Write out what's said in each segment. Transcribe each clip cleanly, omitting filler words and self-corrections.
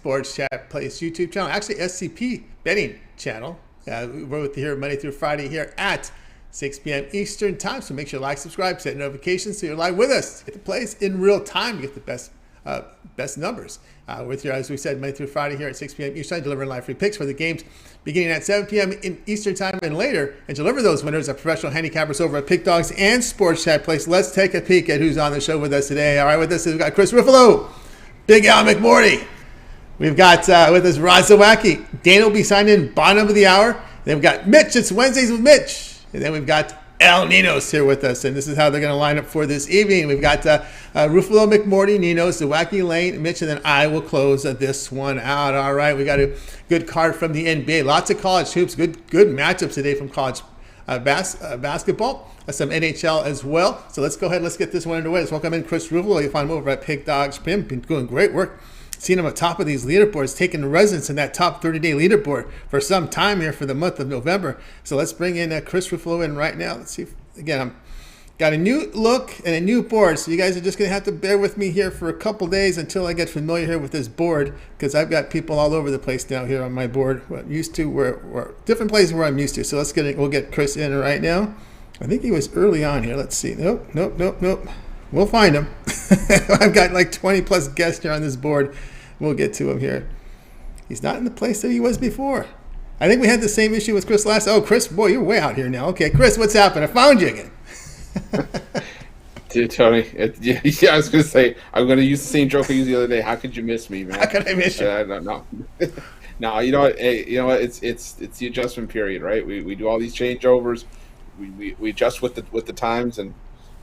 Sports Chat Place YouTube channel, actually SCP betting channel. We're with you here Monday through Friday here at 6 p.m. Eastern time. So make sure you like, subscribe, set notifications so you're live with us. Get the plays in real time. You get the best numbers. With you, as we said, Monday through Friday here at 6 p.m. Eastern time, delivering live free picks for the games beginning at 7 p.m. in Eastern time and later. And deliver those winners are professional handicappers over at Pick Dogs and Sports Chat Place. Let's take a peek at who's on the show with us today. All right, with us, we've got Chris Ruffolo, Big Al McMordie. We've got with us Zawacky. Dan will be signed in bottom of the hour. Then we've got Mitch. It's Wednesdays with Mitch. And then we've got Ninos here with us. And this is how they're going to line up for this evening. We've got Ruffolo, McMordie, Ninos, Zawacky, Lane, Mitch, and then I will close this one out. All right, we got a good card from the NBA. Lots of college hoops. Good matchups today from college basketball. Some NHL as well. So let's go ahead. Let's get this one underway. Let's welcome in Chris Ruffolo. You'll find him over at Pick Dogs. Been doing great work. Seen him at top of these leaderboards, taking residence in that top 30-day leaderboard for some time here for the month of November. So let's bring in Chris Ruffolo in right now. Let's see if, again, I'm got a new look and a new board. So you guys are just going to have to bear with me here for a couple days until I get familiar here with this board, because I've got people all over the place now here on my board. What I'm used to, where different places where I'm used to. So we'll get Chris in right now. I think he was early on here. Let's see. Nope. We'll find him. I've got like 20 plus guests here on this board. We'll get to him here. He's not in the place that he was before. I think we had the same issue with Chris last. Oh, Chris, boy, you're way out here now. Okay, Chris, what's happened? I found you again. Dude, Tony, I was going to say, I'm going to use the same joke I used the other day. How could you miss me, man? How could I miss you? I don't know. No, you know what? Hey, you know what? It's the adjustment period, right? We do all these changeovers. We adjust with the times, and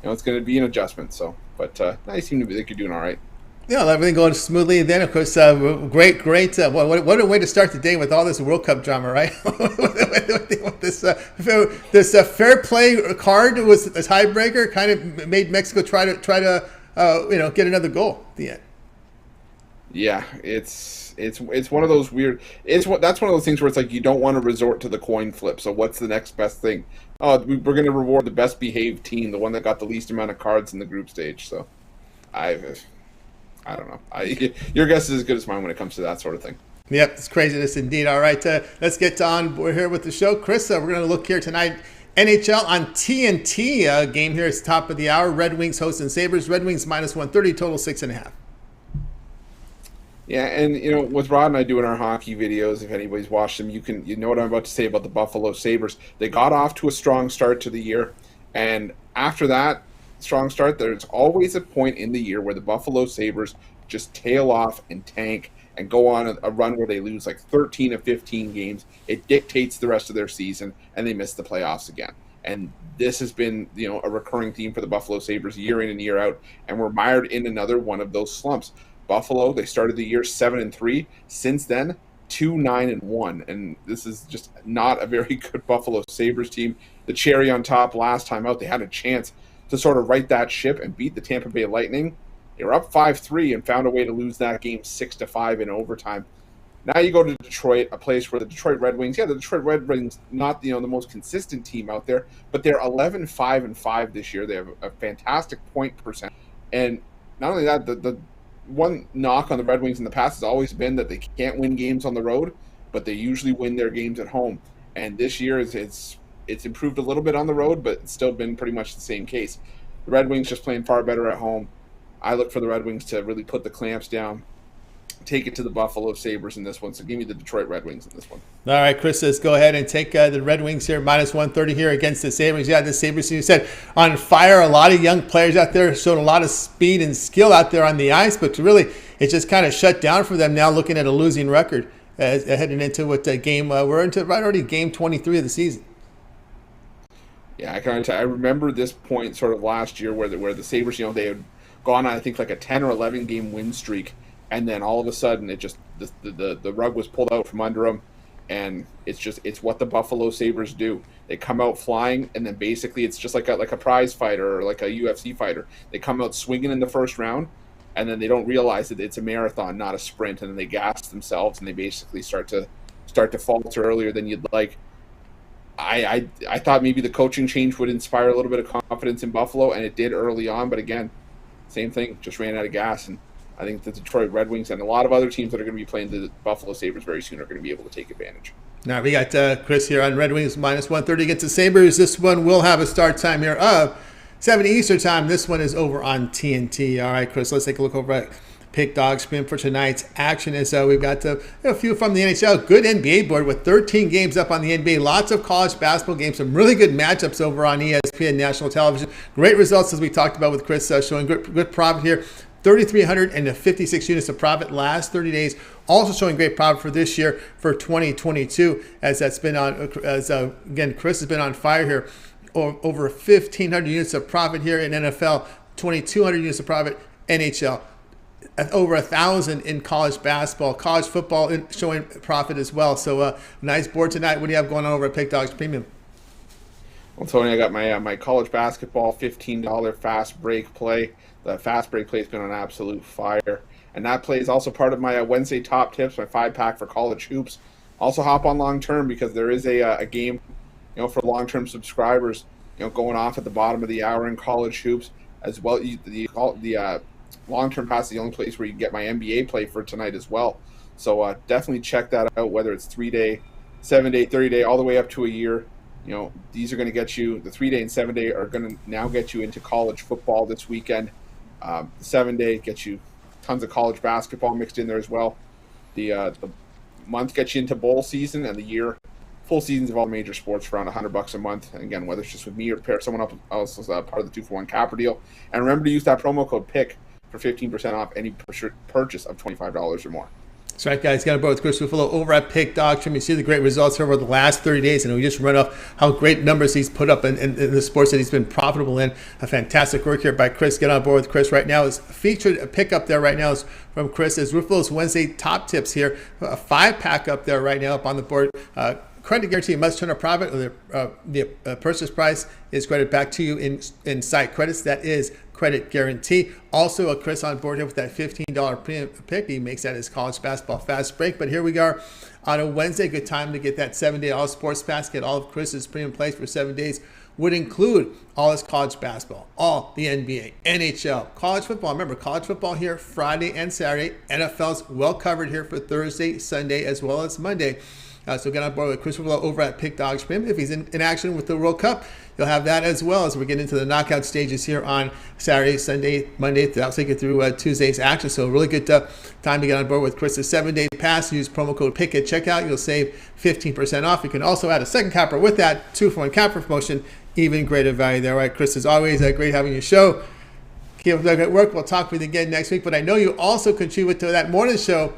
it's going to be an adjustment. So, but now you seem to think you're doing all right. Yeah, everything going smoothly. And then, of course, great. What a way to start the day with all this World Cup drama, right? With this fair play card was a tiebreaker, kind of made Mexico try to get another goal at the end. Yeah, it's one of those weird. That's one of those things where it's like you don't want to resort to the coin flip. So what's the next best thing? Oh, we're going to reward the best behaved team, the one that got the least amount of cards in the group stage. So I don't know. Your guess is as good as mine when it comes to that sort of thing. Yep, it's craziness indeed. All right, let's get on board here with the show. Chris, we're going to look here tonight. NHL on TNT game here is top of the hour. Red Wings hosting Sabres. Red Wings minus 130, total 6.5. Yeah, and what Rod and I do in our hockey videos, if anybody's watched them, you know what I'm about to say about the Buffalo Sabres. They got off to a strong start to the year, and after that strong start, there's always a point in the year where the Buffalo Sabres just tail off and tank and go on a run where they lose like 13 of 15 games. It dictates the rest of their season, and they miss the playoffs again. And this has been, a recurring theme for the Buffalo Sabres year in and year out, and we're mired in another one of those slumps. Buffalo, they started the year 7-3. Since then, 2-9-1, and this is just not a very good Buffalo Sabres team. The cherry on top last time out, they had a chance to sort of right that ship and beat the Tampa Bay Lightning. They were up 5-3 and found a way to lose that game 6-5 in overtime. Now you go to Detroit, a place where the Detroit Red Wings, the Detroit Red Wings, not the most consistent team out there, but they're 11-5-5 this year. They have a fantastic point percent. And not only that, the one knock on the Red Wings in the past has always been that they can't win games on the road, but they usually win their games at home. And this year it's improved a little bit on the road, but it's still been pretty much the same case. The Red Wings just playing far better at home. I look for the Red Wings to really put the clamps down, take it to the Buffalo Sabres in this one. So give me the Detroit Red Wings in this one. All right, Chris says go ahead and take the Red Wings here, minus 130 here against the Sabres. Yeah, the Sabres, you said, on fire. A lot of young players out there, showing a lot of speed and skill out there on the ice, but really it's just kind of shut down for them now, looking at a losing record heading into what game we're into right already, game 23 of the season. Yeah, I remember this point sort of last year where the Sabres, they had gone on, I think, like a 10 or 11 game win streak, and then all of a sudden it just the rug was pulled out from under them, and it's what the Buffalo Sabres do. They come out flying, and then basically it's just like a prize fighter or like a UFC fighter. They come out swinging in the first round, and then they don't realize that it's a marathon, not a sprint, and then they gas themselves and they basically start to falter earlier than you'd like. I thought maybe the coaching change would inspire a little bit of confidence in Buffalo, and it did early on. But again, same thing, just ran out of gas. And I think the Detroit Red Wings and a lot of other teams that are going to be playing the Buffalo Sabres very soon are going to be able to take advantage. Now we got Chris here on Red Wings minus 130 against the Sabres. This one will have a start time here of 7 Eastern time. This one is over on TNT. All right, Chris, let's take a look over at Pick Dog Spin for tonight's action. Is we've got a few from the NHL. Good NBA board with 13 games up on the NBA. Lots of college basketball games. Some really good matchups over on ESPN national television. Great results as we talked about with Chris, showing good profit here. 3,356 units of profit last 30 days. Also showing great profit for this year for 2022, as that's been on. Again, Chris has been on fire here. Over 1,500 units of profit here in NFL. 2,200 units of profit NHL. Over 1,000 in college basketball, college football showing profit as well. So nice board tonight. What do you have going on over at Pick Dogs Premium? Well, Tony, I got my college basketball $15 fast break play. The fast break play has been on absolute fire. And that play is also part of my Wednesday top tips, my 5-pack for college hoops. Also hop on long term because there is a game, for long-term subscribers, going off at the bottom of the hour in college hoops as well. The long-term pass is the only place where you can get my NBA play for tonight as well. So definitely check that out, whether it's 3-day, 7-day, 30-day, all the way up to a year. These are going to get you, the 3-day and 7-day are going to now get you into college football this weekend. The 7-day gets you tons of college basketball mixed in there as well. The month gets you into bowl season, and the year, full seasons of all major sports for around $100 a month. And again, whether it's just with me or pair someone else as part of the 2-for-1 Capper deal. And remember to use that promo code PICK for 15% off any purchase of $25 or more. That's right, guys. Got a board with Chris Ruffolo over at Pick Dog. You see the great results over the last 30 days, and we just run off how great numbers he's put up in the sports that he's been profitable in. A fantastic work here by Chris. Get on board with Chris right now. Is featured a pick up there right now is from Chris. Is Ruffolo's Wednesday top tips here. A 5-pack up there right now up on the board. Credit guarantee must turn a profit, or the purchase price is credited back to you in site credits. That is credit guarantee. Also, Chris on board here with that $15 premium pick. He makes that his college basketball fast break. But here we are on a Wednesday. Good time to get that 7-day all sports pass. Get all of Chris's premium plays for 7 days. Would include all his college basketball, all the NBA, NHL, college football. Remember, college football here Friday and Saturday. NFL's well covered here for Thursday, Sunday, as well as Monday. So get on board with Chris Ruffolo over at Pick Dogs Premium. If he's in action with the World Cup, you'll have that as well as we get into the knockout stages here on Saturday, Sunday, Monday. That'll take you through Tuesday's action. So a really good time to get on board with Chris's 7-day pass. Use promo code PICK at checkout. You'll save 15% off. You can also add a second capper with that 2-for-1 capper promotion. Even greater value there. All right, Chris, as always, great having your show. Keep up the good work. We'll talk with you again next week. But I know you also contribute to that morning show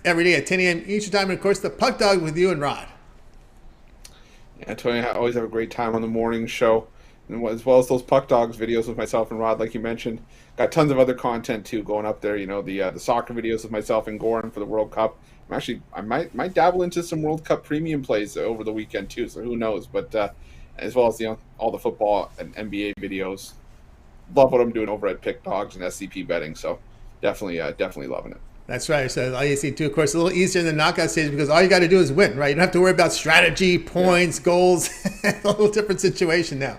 every day at 10 a.m. Eastern time. And, of course, the Puck Dog with you and Rod. Yeah, Tony, I always have a great time on the morning show, and as well as those Puck Dogs videos with myself and Rod, like you mentioned. Got tons of other content, too, going up there. The soccer videos with myself and Goran for the World Cup. I might dabble into some World Cup premium plays over the weekend, too, so who knows. But as well as, all the football and NBA videos. Love what I'm doing over at Pick Dogs and SCP betting, so definitely loving it. That's right. So IAC too, of course, a little easier in the knockout stage because all you got to do is win, right? You don't have to worry about strategy, points, goals. A little different situation now.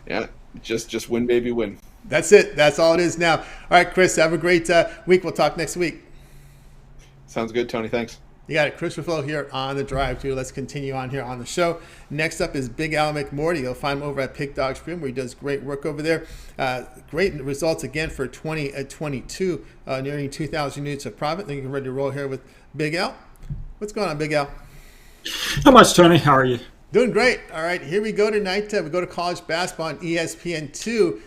Yeah, just win, baby, win. That's it. That's all it is now. All right, Chris, have a great week. We'll talk next week. Sounds good, Tony. Thanks. You got it. Chris Ruffolo here on the drive, too. Let's continue on here on the show. Next up is Big Al McMordie. You'll find him over at Pick Dogs Premium, where he does great work over there. Great results again for 2022, nearing 2,000 units of profit. Then you're ready to roll here with Big Al. What's going on, Big Al? Not much, Tony. How are you? Doing great. All right, here we go tonight. We go to college basketball on ESPN2.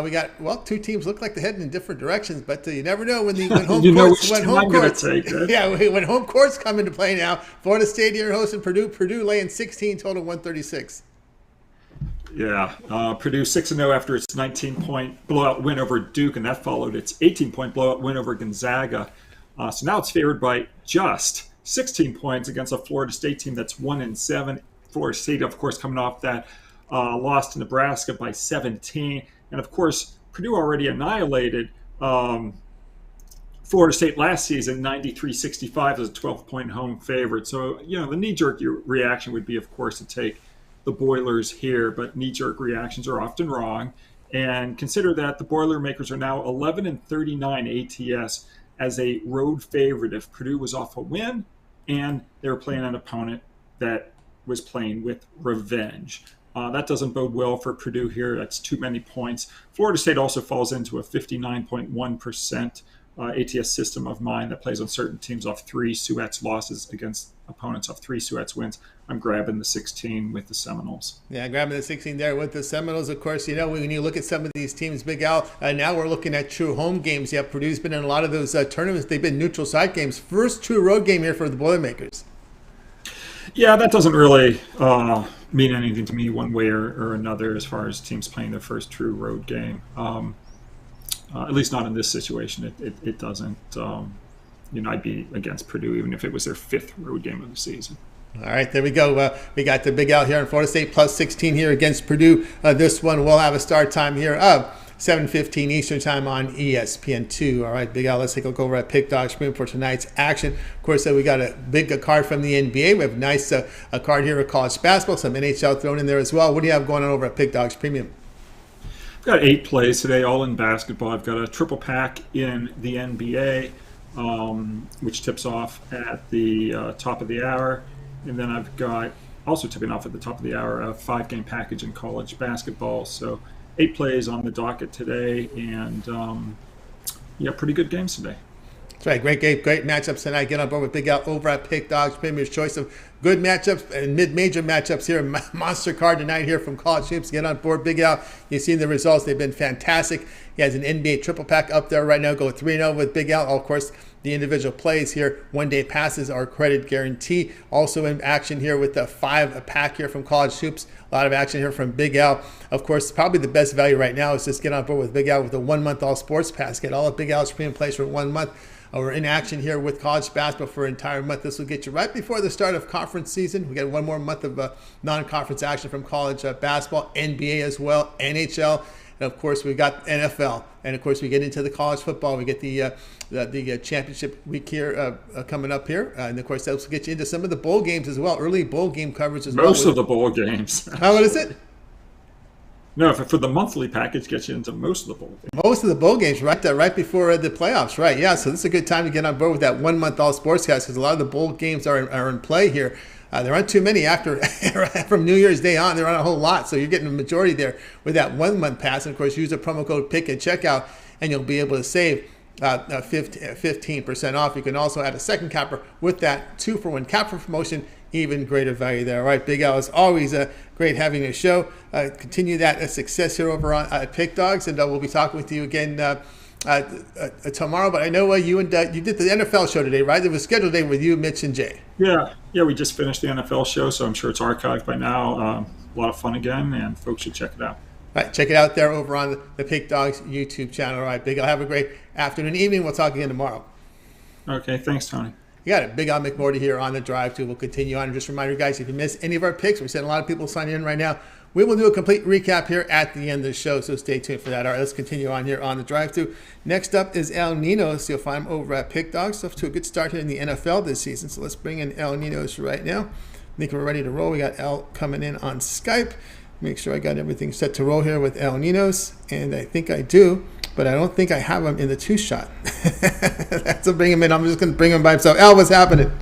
We got, two teams look like they're heading in different directions, but you never know when when home courts come into play now. Florida State here hosting Purdue. Purdue laying 16, total 136. Yeah, Purdue 6-0 after its 19-point blowout win over Duke, and that followed its 18-point blowout win over Gonzaga. So now it's favored by just 16 points against a Florida State team that's 1-7. Florida State, of course, coming off that loss to Nebraska by 17. And, of course, Purdue already annihilated Florida State last season, 93-65 as a 12-point home favorite. So, the knee-jerk reaction would be, of course, to take the Boilers here. But knee-jerk reactions are often wrong. And consider that the Boilermakers are now 11-39 ATS as a road favorite if Purdue was off a win and they were playing an opponent that was playing with revenge. That doesn't bode well for Purdue here. That's too many points. Florida State also falls into a 59.1% ATS system of mine that plays on certain teams off 3 Suets losses against opponents off 3 Suets wins. I'm grabbing the 16 with the Seminoles. Yeah, grabbing the 16 there with the Seminoles. Of course, when you look at some of these teams, Big Al, now we're looking at true home games. Yeah, Purdue's been in a lot of those tournaments. They've been neutral site games. First true road game here for the Boilermakers. Yeah, that doesn't really mean anything to me one way or another as far as teams playing their first true road game. At least not in this situation. It doesn't. I'd be against Purdue even if it was their 5th road game of the season. All right, there we go. We got the Big Al here in Florida State plus 16 here against Purdue. This one will have a start time here of 7:15 Eastern time on ESPN2. All right, Big Al, let's take a look over at Pick Dog Stream for tonight's action. Of course, we got a big card from the NBA. We have a nice a card here of college basketball, some NHL thrown in there as well. What do you have going on over at Pick Dogs Premium? I've got 8 plays today, all in basketball. I've got a triple pack in the NBA, which tips off at the top of the hour. And then I've got, also tipping off at the top of the hour, a 5-game package in college basketball. So 8 plays on the docket today, and pretty good games today. That's right, great game, great matchups tonight. Get on board with Big Al over at Pick Dogs, Premier's choice of good matchups and mid-major matchups here. Monster card tonight here from College Hoops. Get on board, Big Al. You've seen the results; they've been fantastic. He has an NBA triple pack up there right now. Go 3-0 with Big Al. Of course, the individual plays here, 1-day passes are credit guarantee. Also in action here with the 5-pack here from College Hoops. A lot of action here from Big Al. Of course, probably the best value right now is just get on board with Big Al with a 1-month all sports pass. Get all of Big Al's premium plays for 1 month. We're in action here with college basketball for an entire month. This will get you right before the start of conference season. We got 1 more month of non-conference action from college basketball, NBA as well, NHL, and of course we got NFL. And of course we get into the college football. We get the championship week here coming up here, and of course that will get you into some of the bowl games as well, early bowl game coverage as well. Most of the bowl games. What is it? No, for the monthly package, gets you into most of the bowl games. Most of the bowl games, right before the playoffs, right? Yeah, so this is a good time to get on board with that 1 month all sportscast because a lot of the bowl games are in play here. There aren't too many from New Year's Day on. There aren't a whole lot, so you're getting a majority there with that 1 month pass. And of course, use the promo code PICK at checkout, and you'll be able to save 15% off. You can also add a second capper with that 2-for-1 capper promotion. Even greater value there. All right, Big Al, is always great having a show. Continue that success here over on Pick Dogs, and we'll be talking with you again tomorrow. But I know you did the NFL show today, right? It was scheduled today with you, Mitch, and Jay. Yeah, we just finished the NFL show, so I'm sure it's archived by now. A lot of fun again, and folks should check it out. All right, check it out there over on the Pick Dogs YouTube channel. All right, Big Al, have a great afternoon, evening. We'll talk again tomorrow. Okay, thanks, Tony. You got it. Big Al McMordie here on the drive too. We'll continue on. And just a reminder, guys, if you miss any of our picks, we're seeing a lot of people signing in right now. We will do a complete recap here at the end of the show, so stay tuned for that. All right, let's continue on here on the drive through. Next up is El Ninos. You'll find him over at Pick Dogs. Off to a good start here in the NFL this season. So let's bring in El Ninos right now. I think we're ready to roll. We got El coming in on Skype. Make sure I got everything set to roll here with El Ninos, and I think I do. But I don't think I have him in the 2-shot. That's to bring him in. I'm just going to bring him by himself. Al, what's happening?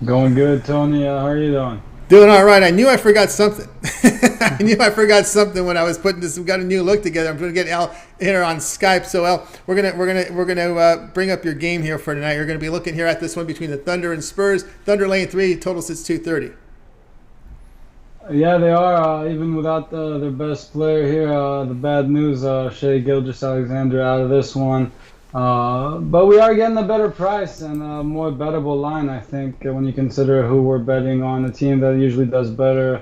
Going good, Tony. How are you doing? Doing all right. I knew I forgot something. I knew I forgot something when I was putting this. We got a new look together. I'm going to get Al here on Skype. So Al, we're gonna bring up your game here for tonight. You're going to be looking here at this one between the Thunder and Spurs. Thunder laying 3. Total sits 230. Yeah, they are. Even without their best player here, the bad news, Shea Gilgeous-Alexander out of this one. But we are getting a better price and a more bettable line, I think, when you consider who we're betting on, a team that usually does better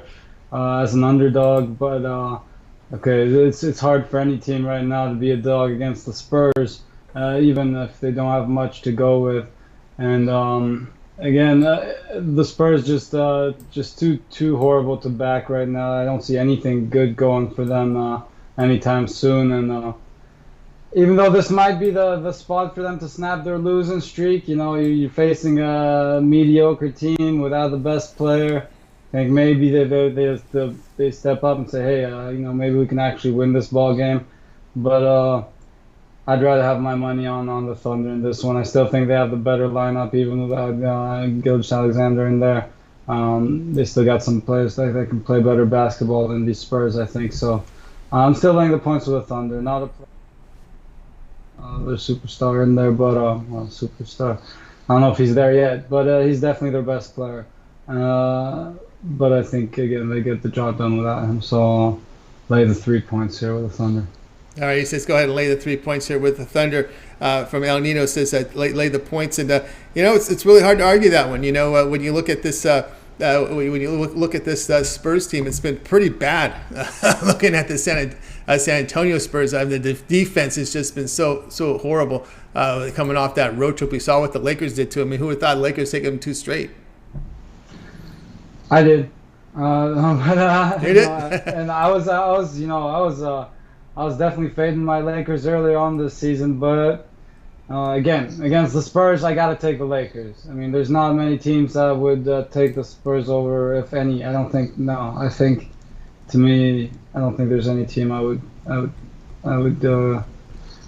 as an underdog. But, okay, it's hard for any team right now to be a dog against the Spurs, even if they don't have much to go with. And again, the Spurs just too horrible to back right now. I don't see anything good going for them anytime soon. And even though this might be the spot for them to snap their losing streak, you're facing a mediocre team without the best player. I think maybe they step up and say, hey, maybe we can actually win this ball game. But I'd rather have my money on the Thunder in this one. I still think they have the better lineup, even without Gilgeous-Alexander in there. They still got some players that can play better basketball than these Spurs, I think. So I'm still laying the points with the Thunder. Not a their superstar in there, but superstar. I don't know if he's there yet, but he's definitely their best player. But I think, again, they get the job done without him. So I'll lay the 3 points here with the Thunder. All right, he says go ahead and lay the 3 points here with the Thunder. From El Nino says lay the points, and it's really hard to argue that one. When you look at this when you look at this Spurs team, it's been pretty bad. Looking at the San Antonio Spurs, the defense has just been so horrible. Coming off that road trip, we saw what the Lakers did to them. I mean, who would have thought the Lakers take them 2 straight? I did. You did? And I was definitely fading my Lakers early on this season, but again, against the Spurs, I got to take the Lakers. I mean, there's not many teams that would take the Spurs over, if any. I don't think. No, I think, to me, I don't think there's any team I would. I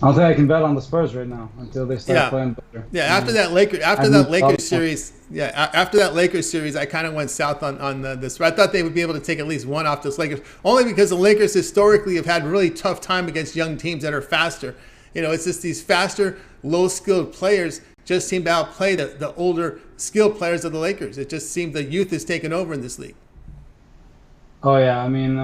don't think I can bet on the Spurs right now until they start playing better. Yeah, after that Lakers series, I kind of went south on this. I thought they would be able to take at least one off this Lakers, only because the Lakers historically have had really tough time against young teams that are faster. It's just these faster, low-skilled players just seem to outplay the older, skilled players of the Lakers. It just seems the youth is taking over in this league. Oh yeah, I mean,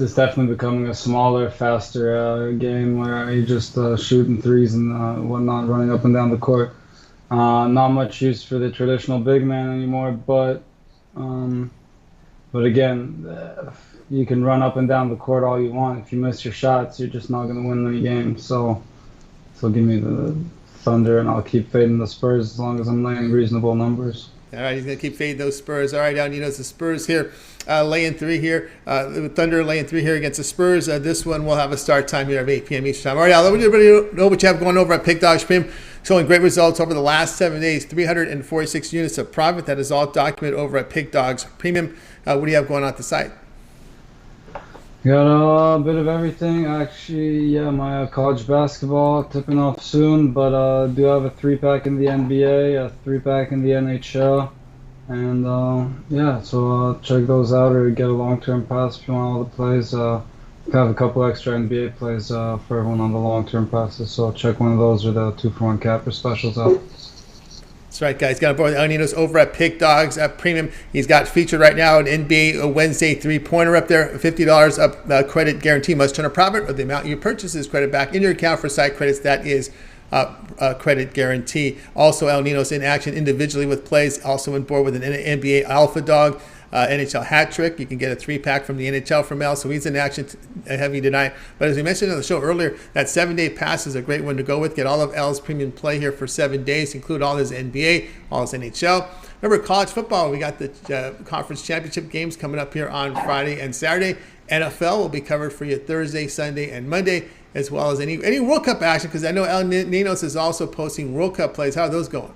it's definitely becoming a smaller, faster game where you're just shooting threes and whatnot, running up and down the court. Not much use for the traditional big man anymore, but again, you can run up and down the court all you want. If you miss your shots, you're just not going to win any games. So give me the Thunder, and I'll keep fading the Spurs as long as I'm laying reasonable numbers. All right, he's going to keep fading those Spurs. All right, down, the Spurs here, laying 3 here. Thunder laying 3 here against the Spurs. This one will have a start time here of 8 p.m. Eastern time. All right, I'll let everybody know what you have going over at Pick Dogs Premium. Showing great results over the last 7 days, 346 units of profit. That is all documented over at Pick Dogs Premium. What do you have going on at the site? Got a bit of everything. Actually, yeah, my college basketball tipping off soon, but I do have a 3-pack in the NBA, a 3-pack in the NHL, and so check those out or get a long-term pass if you want all the plays. I have a couple extra NBA plays for everyone on the long-term passes, so check one of those or the 2-for-1 capper specials out. That's right, guys. Got aboard the Ninos over at Pick Dogs Premium. He's got featured right now an NBA Wednesday 3-pointer up there. $50 up credit guarantee. Must turn a profit or the amount you purchase is credit back in your account for site credits. That is credit guarantee. Also, El Ninos in action individually with plays. Also on board with an NBA Alpha Dog. NHL hat trick. You can get a 3-pack from the NHL from El, so he's in action heavy tonight. But as we mentioned on the show earlier, that 7-day pass is a great one to go with. Get all of El's premium play here for 7 days, include all his NBA, all his NHL. Remember, college football, we got the conference championship games coming up here on Friday and Saturday. NFL will be covered for you Thursday, Sunday, and Monday, as well as any World Cup action, because I know El Ninos is also posting World Cup plays. How are those going?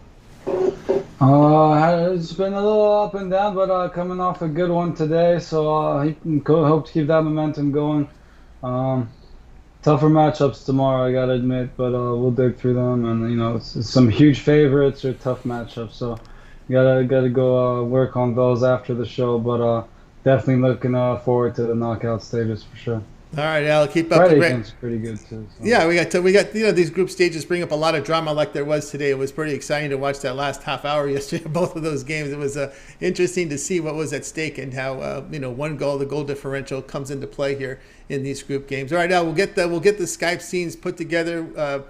It's been a little up and down, but coming off a good one today, so hope to keep that momentum going. Tougher matchups tomorrow, I gotta admit, but we'll dig through them, and it's some huge favorites or tough matchups, so gotta go work on those after the show, but definitely looking forward to the knockout stages for sure. All right, Al, keep up Friday the great. game's pretty good too. So. Yeah, we got these group stages bring up a lot of drama like there was today. It was pretty exciting to watch that last half hour yesterday. Both of those games, it was interesting to see what was at stake and how one goal, the goal differential, comes into play here in these group games. All right, Al, we'll get the Skype scenes put together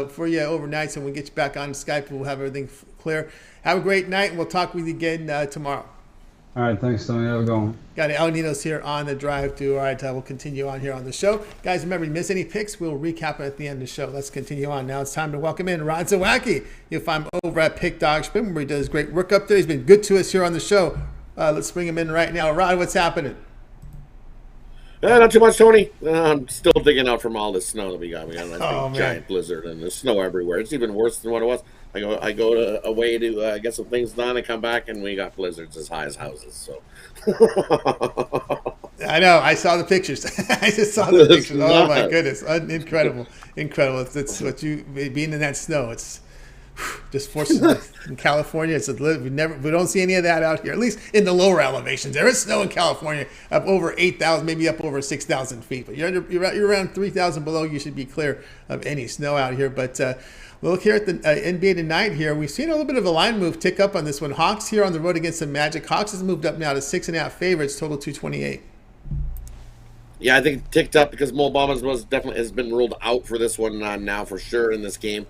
for you overnight, so when we get you back on Skype, we'll have everything clear. Have a great night, and we'll talk with you again tomorrow. All right, thanks, Tony. Have a good one. Got El Ninos here on the drive to. All right, we'll continue on here on the show. Guys, remember, you miss any picks, we'll recap it at the end of the show. Let's continue on. Now it's time to welcome in Rod Zawacky. You'll find him over at Pick Dogs Premium, where he does great work up there. He's been good to us here on the show. Let's bring him in right now. Rod, what's happening? Not too much, Tony. I'm still digging out from all the snow that we got. We got a giant blizzard and there's snow everywhere. It's even worse than what it was. away to get some things done and come back, and we got blizzards as high as houses. So I know. I saw the pictures. I just saw the pictures. Oh my goodness, incredible, incredible! It's what you being in that snow. It's just forces in California. We don't see any of that out here. At least in the lower elevations, there is snow in California up over 8,000, maybe up over 6,000 feet. But you're around 3,000 below. You should be clear of any snow out here. But we'll look here at the NBA tonight. Here we've seen a little bit of a line move tick up on this one. Hawks here on the road against the Magic. Hawks has moved up now to 6.5 favorites, total 228. yeah, I think it ticked up because Mo Bambas has been ruled out for this one now for sure in this game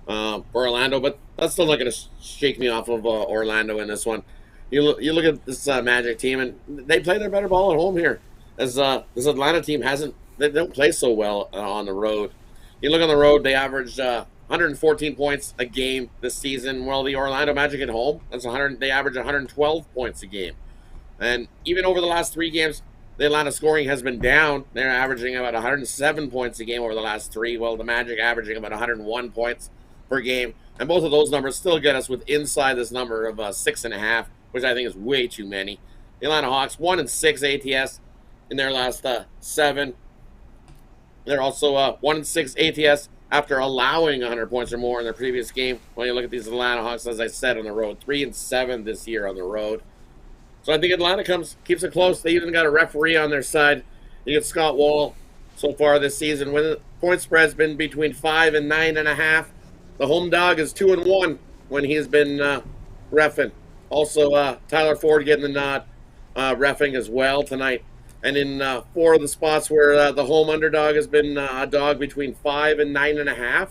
for Orlando, but that's still not going to shake me off of Orlando in this one. You look at this Magic team, and they play their better ball at home here. As this Atlanta team they don't play so well on the road. You look on the road, they averaged 114 points a game this season. Well, the Orlando Magic at home, they average 112 points a game. And even over the last 3 games, the Atlanta scoring has been down. They're averaging about 107 points a game over the last 3. Well, the Magic averaging about 101 points per game. And both of those numbers still get us inside this number of 6.5, which I think is way too many. The Atlanta Hawks 1-6 ATS in their last 7. They're also 1-6 ATS after allowing 100 points or more in their previous game. When you look at these Atlanta Hawks, as I said, on the road, 3-7 this year on the road. So I think Atlanta keeps it close. They even got a referee on their side. You get Scott Wall so far this season. When the point spread's been between 5 and 9.5. The home dog is 2-1 when he's been reffing. Also, Tyler Ford getting the nod, reffing as well tonight. And in 4 of the spots where the home underdog has been a dog between 5 and 9.5,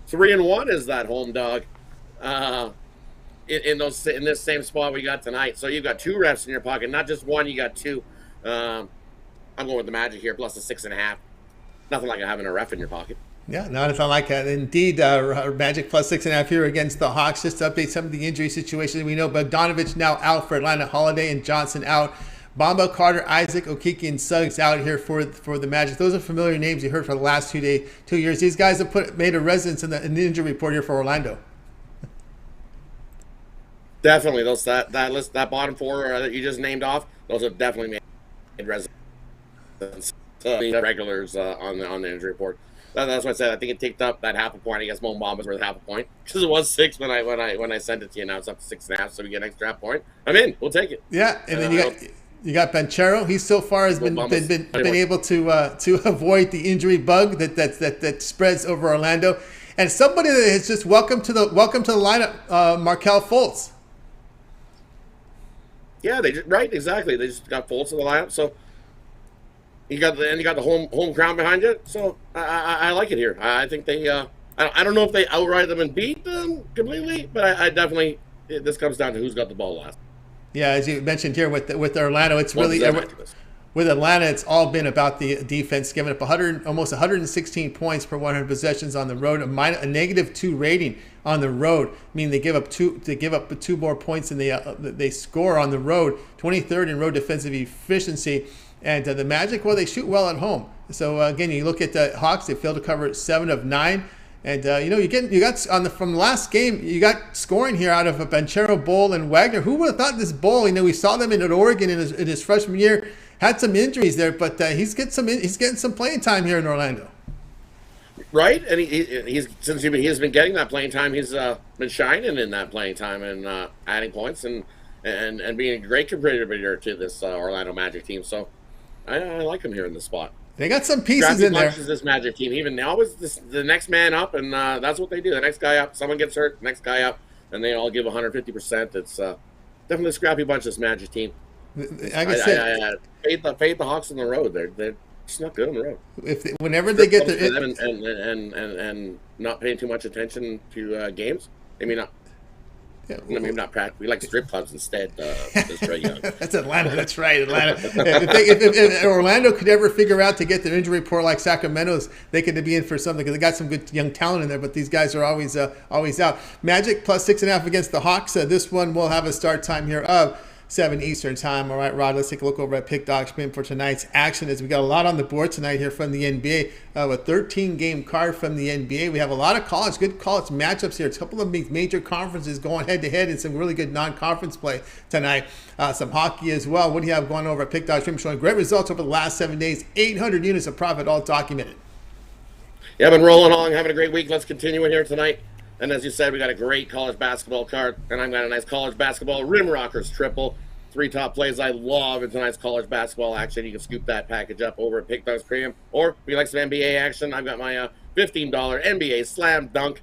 3-1 is that home dog. In this same spot we got tonight. So you've got 2 refs in your pocket, not just 1. You got 2. I'm going with the Magic here, plus the 6.5. Nothing like having a ref in your pocket. Yeah, not like that. Indeed, Magic plus 6.5 here against the Hawks. Just to update some of the injury situations. We know Bogdanovich now out for Atlanta, Holiday and Johnson out. Bamba, Carter, Isaac, Okeke, and Suggs out here for the Magic. Those are familiar names you heard for the last 2 years. These guys have made a residence in the injury report here for Orlando. Definitely, that bottom 4 that you just named off, those have definitely made residence regulars on the injury report. That's what I said. I think it ticked up that half a point. I guess Mo Bamba's worth half a point because it was 6 when I sent it to you. Now it's up to 6.5, so we get an extra half point. I'm in. We'll take it. Yeah, and then you got Banchero. He so far has been able to avoid the injury bug that spreads over Orlando, and somebody that has just welcome to the lineup, Markelle Fultz. Yeah, exactly. They just got Fultz in the lineup, so you got the home crowd behind you. So I like it here. I think they. I don't know if they outright them and beat them completely, but I definitely. This comes down to who's got the ball last. Yeah, as you mentioned here with Orlando, it's really with Atlanta. It's all been about the defense, giving up almost 116 points per 100 possessions on the road, a -2 rating on the road. Meaning they give up 2 more points than they score on the road. 23rd in road defensive efficiency, and the Magic, well, they shoot well at home. So again, you look at the Hawks; they failed to cover 7 of 9. And you got from the last game, you got scoring here out of a Banchero, Bowl, and Wagner. Who would have thought this Bowl? We saw them in Oregon in his freshman year. Had some injuries there, but he's getting some playing time here in Orlando. Right, and since he has been getting that playing time, he's been shining in that playing time and adding points and being a great contributor to this Orlando Magic team. So I like him here in this spot. They got some pieces in there. This Magic team, even now, always the next man up, and that's what they do. The next guy up, someone gets hurt, next guy up, and they all give 150%. It's definitely a scrappy bunch, this Magic team. Like I said, fade the Hawks on the road. They're just not good on the road. Whenever they get their and not paying too much attention to games, I mean, maybe not practice. We like strip clubs instead. That's very young. That's Atlanta. That's right, Atlanta. if Orlando could ever figure out to get their injury report like Sacramento's, they could be in for something because they got some good young talent in there. But these guys are always out. Magic plus 6.5 against the Hawks. This one will have a start time here of 7 Eastern time. All right, Rod, let's take a look over at Pick Dogs for tonight's action, as we got a lot on the board tonight here from the NBA. A 13-game card from the NBA. We have a lot of good college matchups here. A couple of major conferences going head-to-head and some really good non-conference play tonight. Some hockey as well. What do you have going over at Pick Dogs showing great results over the last 7 days. 800 units of profit, all documented. Yeah, I've been rolling along, having a great week. Let's continue it here tonight. And as you said, we got a great college basketball card, and I've got a nice college basketball rim rockers triple. 3 top plays I love in tonight's college basketball action. You can scoop that package up over at Pick Dogs Premium. Or if you like some NBA action, I've got my $15 NBA slam dunk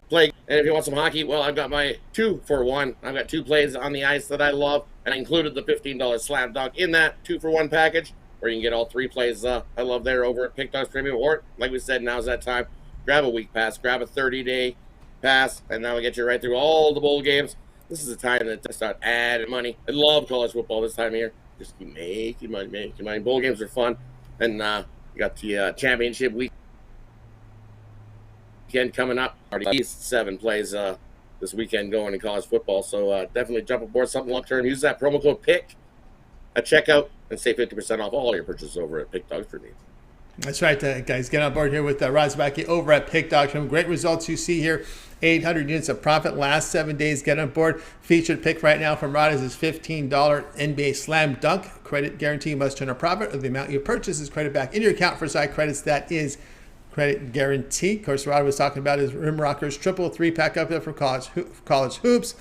play. And if you want some hockey, well, I've got my 2-for-1. I've got 2 plays on the ice that I love, and I included the $15 slam dunk in that 2-for-1 package, where you can get all 3 plays I love there over at Pick Dogs Premium. Or, like we said, now's that time. Grab a week pass, grab a 30-day pass, and that'll get you right through all the bowl games. This is the time to start adding money. I love college football this time of year. Just keep making money. Bowl games are fun. And you got the championship weekend coming up. Already at least 7 plays this weekend going in college football. So definitely jump aboard something long term. Use that promo code PICK at checkout and save 50% off all your purchases over at Pick Dogs Premium. That's right, guys. Get on board here with Zawacky over at Pick Dogs. Some great results you see here. 800 units of profit last 7 days. Get on board. Featured pick right now from Rod is his $15 NBA slam dunk. Credit guarantee must turn a profit of the amount you purchase is credit back in your account for side credits. That is credit guarantee. Of course, Rod was talking about his rim rockers triple 3-pack up there for college hoops.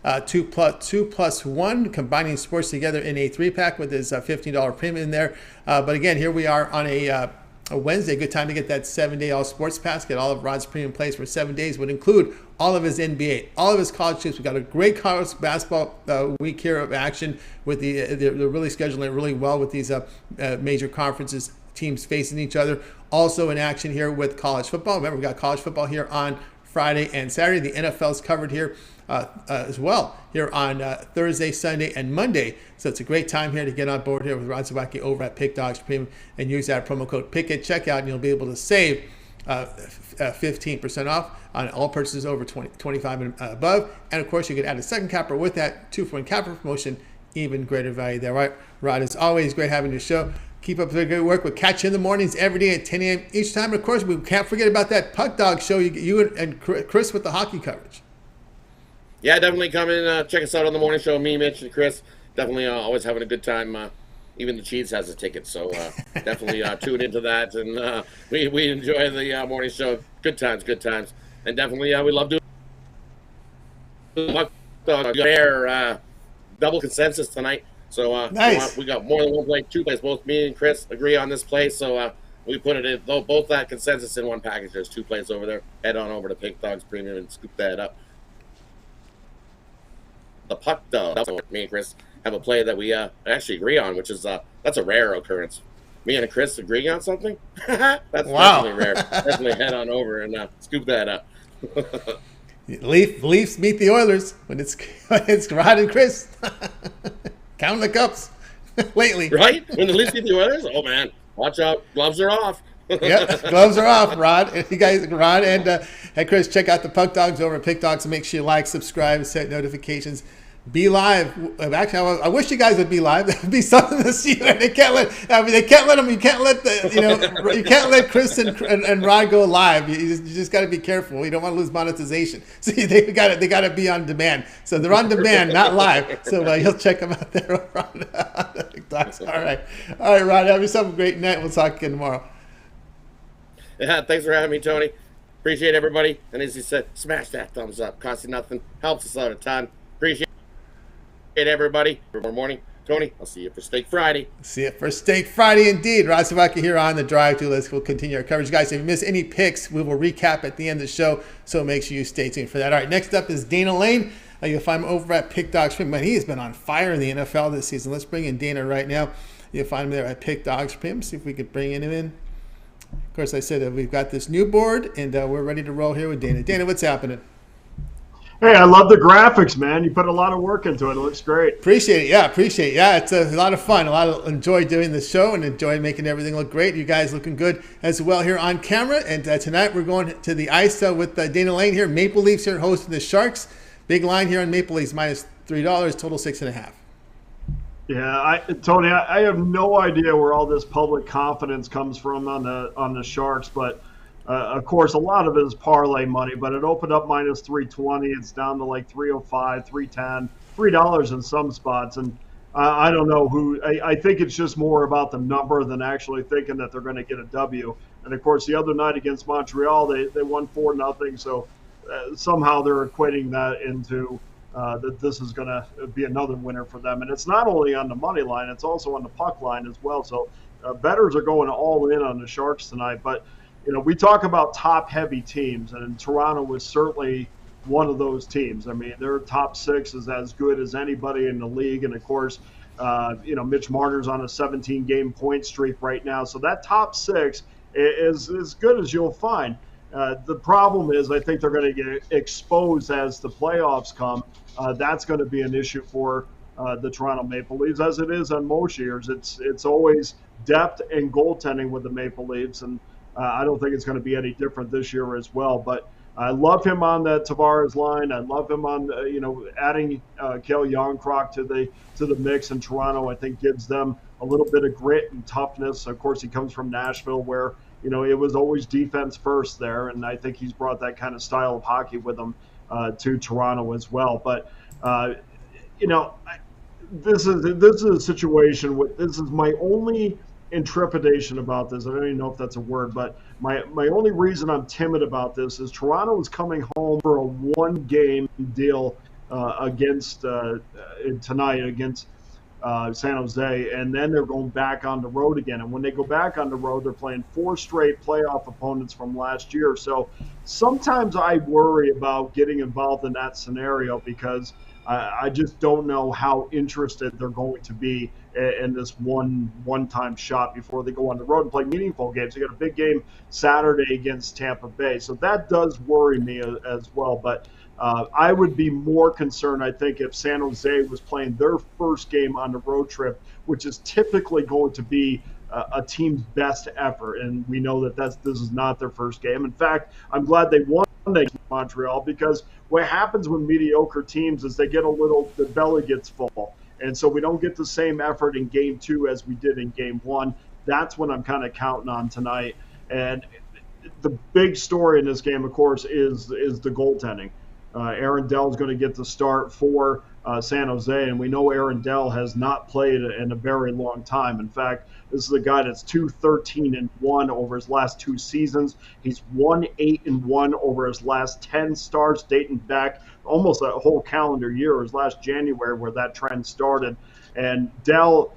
2+1, combining sports together in a 3-pack with his $15 premium in there. But again, here we are on a Wednesday. Good time to get that 7-day all sports pass. Get all of Rod's premium plays for 7 days. Would include all of his NBA, all of his college hoops. We've got a great college basketball week here of action with they're really scheduling it really well with these major conferences, teams facing each other. Also in action here with college football. Remember, we've got college football here on Friday and Saturday. The NFL's covered here as well here on Thursday, Sunday, and Monday. So it's a great time here to get on board here with Rod Zawacky over at Pick Dogs Premium and use that promo code PICK at checkout, and you'll be able to save 15% off on all purchases over 25 and above. And of course, you can add a second capper with that 2-for-1 capper promotion. Even greater value there, right? Rod, it's always great having your show. Keep up the good work. We'll catch you in the mornings every day at 10 a.m. each time. And of course, we can't forget about that Puck Dog show. You and Chris with the hockey coverage. Yeah, definitely come in, check us out on the morning show. Me, Mitch, and Chris. Definitely always having a good time. Even the Cheese has a ticket, so definitely tune into that. And we enjoy the morning show. Good times. And definitely we love doing double consensus tonight. So nice. We got more than one play, 2 plays. Both me and Chris agree on this play, so we put it in both that consensus in one package. There's 2 plays over there. Head on over to Pick Dogs Premium and scoop that up. The Puck Dog. That's what me and Chris have a play that we actually agree on, which is that's a rare occurrence. Me and Chris agreeing on something? That's definitely rare. Definitely head on over and scoop that up. Leafs meet the Oilers when it's Rod and Chris. Counting the cups lately. Right? When the Leafs meet the Oilers? Oh, man. Watch out. Gloves are off. Yep, gloves are off, Rod. And you guys, Rod and Chris, check out the Puck Dogs over at Pick Dogs and make sure you like, subscribe, set notifications. Be live. Actually, I wish you guys would be live. That'd be something to see. They can't let. You can't let Chris and Rod go live. You just got to be careful. You don't want to lose monetization. See, they got to be on demand. So they're on demand, not live. So you'll check them out there on the Pick Dogs. All right, Rod. Have yourself a great night. We'll talk again tomorrow. Yeah, thanks for having me, Tony. Appreciate everybody. And as you said, smash that thumbs up. Costs you nothing. Helps us out a ton. Appreciate everybody. Good morning, Tony. I'll see you for Steak Friday. See you for Steak Friday indeed. Rod Zawacky here on the Drive to. We'll continue our coverage. Guys, if you miss any picks, we will recap at the end of the show. So make sure you stay tuned for that. All right, next up is Dana Lane. You'll find him over at Pick Dogs Premium. Man, he has been on fire in the NFL this season. Let's bring in Dana right now. You'll find him there at Pick Dogs Premium. See if we could bring him in. Of course, I said we've got this new board, and we're ready to roll here with Dana. Dana, what's happening? Hey, I love the graphics, man. You put a lot of work into it. It looks great. Appreciate it. Yeah, it's a lot of fun. Enjoy doing the show and enjoy making everything look great. You guys looking good as well here on camera. And tonight we're going to the ice with Dana Lane here. Maple Leafs here hosting the Sharks. Big line here on Maple Leafs, minus $3, total 6.5. Yeah, Tony, I have no idea where all this public confidence comes from on the Sharks, but of course a lot of it is parlay money. But it opened up minus 320. It's down to like 305, 310, $3 in some spots, and I don't know who. I think it's just more about the number than actually thinking that they're going to get a W. And of course, the other night against Montreal, they won 4-0. So somehow they're equating that into that this is going to be another winner for them. And it's not only on the money line, it's also on the puck line as well. So bettors are going all in on the Sharks tonight. But, we talk about top-heavy teams, and Toronto was certainly one of those teams. I mean, their top six is as good as anybody in the league. And, of course, Mitch Marner's on a 17-game point streak right now. So that top six is as good as you'll find. The problem is I think they're going to get exposed as the playoffs come. That's going to be an issue for the Toronto Maple Leafs, as it is on most years. It's always depth and goaltending with the Maple Leafs, and I don't think it's going to be any different this year as well. But I love him on that Tavares line. I love him on adding Kale Yarncroc to the mix in Toronto. I think gives them a little bit of grit and toughness. Of course, he comes from Nashville, where it was always defense first there, and I think he's brought that kind of style of hockey with him to Toronto as well. But this is a situation with this is my only intrepidation about this. I don't even know if that's a word, but my only reason I'm timid about this is Toronto is coming home for a 1-game deal against tonight against San Jose, and then they're going back on the road again. And when they go back on the road, they're playing 4 straight playoff opponents from last year. So sometimes I worry about getting involved in that scenario because I just don't know how interested they're going to be in this one-time shot before they go on the road and play meaningful games. They got a big game Saturday against Tampa Bay, so that does worry me as well. But I would be more concerned, I think, if San Jose was playing their first game on the road trip, which is typically going to be a team's best effort. And we know that this is not their first game. In fact, I'm glad they won against Montreal, because what happens with mediocre teams is the belly gets full. And so we don't get the same effort in game 2 as we did in game 1. That's what I'm kind of counting on tonight. And the big story in this game, of course, is the goaltending. Aaron Dell's going to get the start for San Jose, and we know Aaron Dell has not played in a very long time. In fact, this is a guy that's 2-13-1 over his last 2 seasons. He's 1-8-1 over his last 10 starts, dating back almost a whole calendar year, his last January, where that trend started. And Dell,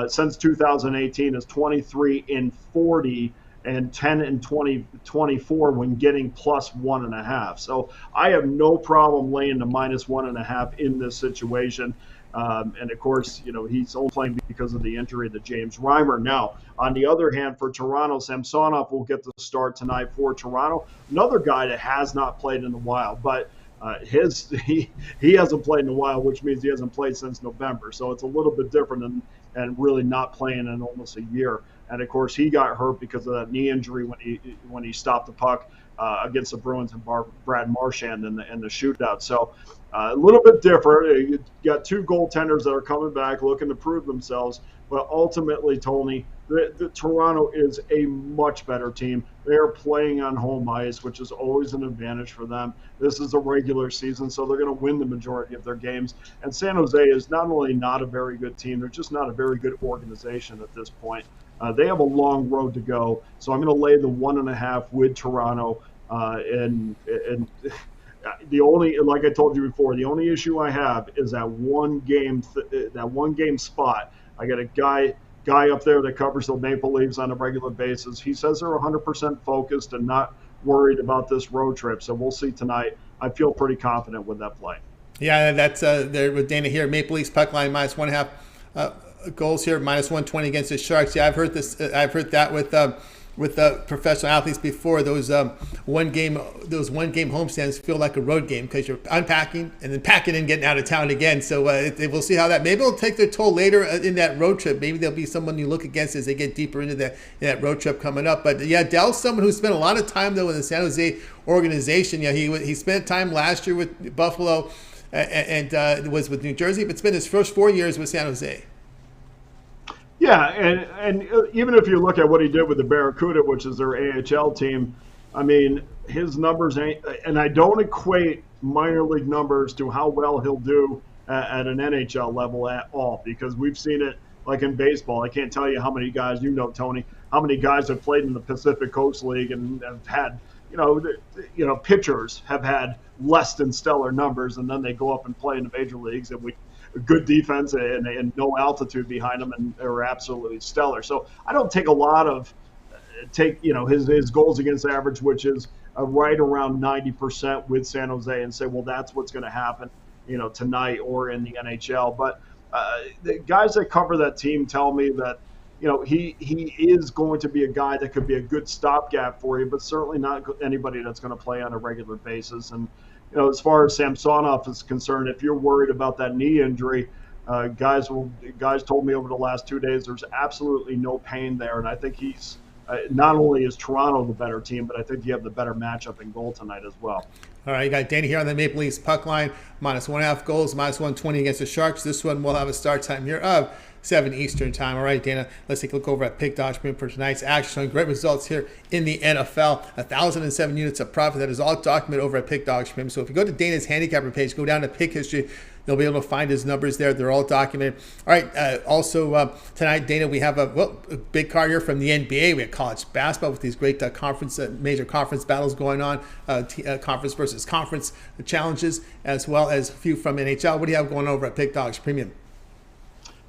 since 2018, is 23-40. And 10-24 when getting plus 1.5. So I have no problem laying the minus 1.5 in this situation. And of course, he's only playing because of the injury to James Reimer. Now, on the other hand, for Toronto, Samsonov will get the start tonight for Toronto. Another guy that has not played in a while, but he hasn't played in a while, which means he hasn't played since November. So it's a little bit different and really not playing in almost a year. And of course, he got hurt because of that knee injury when he stopped the puck against the Bruins and Brad Marchand in the shootout. So a little bit different. You got 2 goaltenders that are coming back looking to prove themselves. But ultimately, Tony, the Toronto is a much better team. They are playing on home ice, which is always an advantage for them. This is a regular season, so they're going to win the majority of their games. And San Jose is not only not a very good team, they're just not a very good organization at this point. They have a long road to go, so I'm going to lay the 1.5 with Toronto. And the only, like I told you before, the only issue I have is that one game spot. I got a guy up there that covers the Maple Leafs on a regular basis. He says they're 100% focused and not worried about this road trip. So we'll see tonight. I feel pretty confident with that play. Yeah, that's there with Dana here. Maple Leafs puck line minus 1.5 goals here, minus 120 against the Sharks. Yeah, I've heard this. I've heard that with professional athletes before. Those one game homestands feel like a road game because you're unpacking and then packing and getting out of town again. So we'll see how that. Maybe it'll take their toll later in that road trip. Maybe there'll be someone you look against as they get deeper into that road trip coming up. But yeah, Dell's someone who spent a lot of time though in the San Jose organization. Yeah, he spent time last year with Buffalo. and was with New Jersey, but spent his first 4 years with San Jose. Yeah, and even if you look at what he did with the Barracuda, which is their AHL team, I mean, his numbers ain't, and I don't equate minor league numbers to how well he'll do at an NHL level at all, because we've seen it like in baseball. I can't tell you how many guys, Tony, how many guys have played in the Pacific Coast League and have had, pitchers have had less than stellar numbers, and then they go up and play in the major leagues, and good defense and no altitude behind them, and they're absolutely stellar. So I don't take a lot of his goals against average, which is right around 90% with San Jose, and say, well, that's what's going to happen, tonight or in the NHL. But the guys that cover that team tell me that, he is going to be a guy that could be a good stopgap for you, but certainly not anybody that's going to play on a regular basis. And as far as Samsonov is concerned, if you're worried about that knee injury, guys told me over the last 2 days there's absolutely no pain there, and I think he's not only is Toronto the better team, but I think you have the better matchup in goal tonight as well. All right, you got Danny here on the Maple Leafs puck line, -1.5 goals, -120 against the Sharks. This one will have a start time here of 7 Eastern time. All right, Dana, let's take a look over at Pick Dodge Premium for tonight's action. Showing great results here in the NFL. 1,007 units of profit. That is all documented over at Pick Dodge Premium. So if you go to Dana's handicapper page, go down to pick history, you'll be able to find his numbers there. They're all documented. All right, also tonight, Dana, we have a big card here from the NBA. We have college basketball with these great major conference battles going on, conference versus conference challenges, as well as a few from NHL. What do you have going over at Pick Dodge Premium?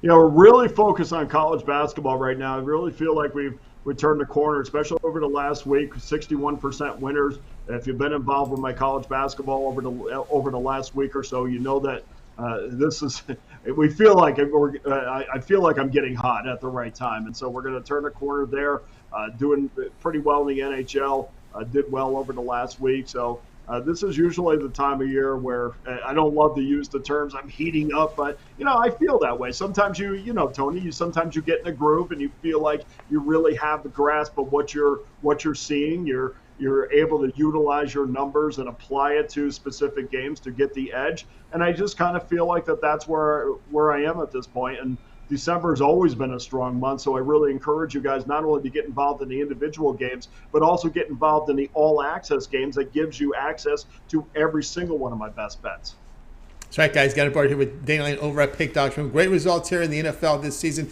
We're really focused on college basketball right now. I really feel like we turned the corner, especially over the last week. 61% winners. If you've been involved with my college basketball over the last week or so, you know that this is. We feel like I feel like I'm getting hot at the right time, and so we're going to turn the corner there. Doing pretty well in the NHL. Did well over the last week, so. This is usually the time of year where I don't love to use the terms I'm heating up, but I feel that way. Sometimes Tony, sometimes you get in a groove and you feel like you really have the grasp of what you're seeing. You're able to utilize your numbers and apply it to specific games to get the edge. And I just kind of feel like that's where I am at this point. And December has always been a strong month, so I really encourage you guys not only to get involved in the individual games, but also get involved in the all-access games that gives you access to every single one of my best bets. That's right, guys. Got a board here with Dana Lane over at Pick Dodge. Great results here in the NFL this season.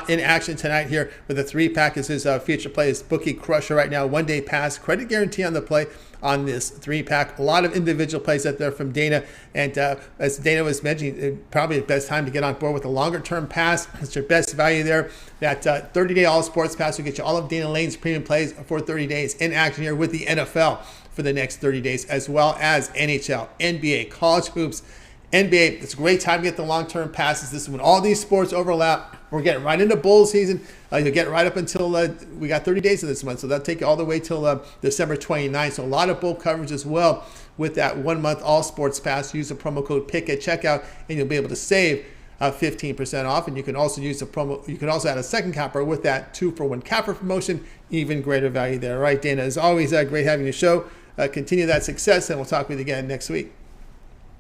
In action tonight here with the 3-pack is his feature play. Is Bookie Crusher right now. 1 day pass. Credit guarantee on the play on this 3-pack. A lot of individual plays out there from Dana. And as Dana was mentioning, probably the best time to get on board with a longer-term pass. It's your best value there. That 30-day all-sports pass will get you all of Dana Lane's premium plays for 30 days in action here with the NFL for the next 30 days, as well as NHL, NBA, college hoops, NBA. It's a great time to get the long-term passes. This is when all these sports overlap. We're getting right into bowl season. You'll get right up until we got 30 days of this month, so that'll take you all the way till December 29th. So a lot of bowl coverage as well with that 1 month all sports pass. Use the promo code PICK at checkout, and you'll be able to save 15% off. And you can also use the promo. You can also add a second capper with that 2-for-1 capper promotion. Even greater value there. All right, Dana, as always, great having your show. Continue that success, and we'll talk with you again next week.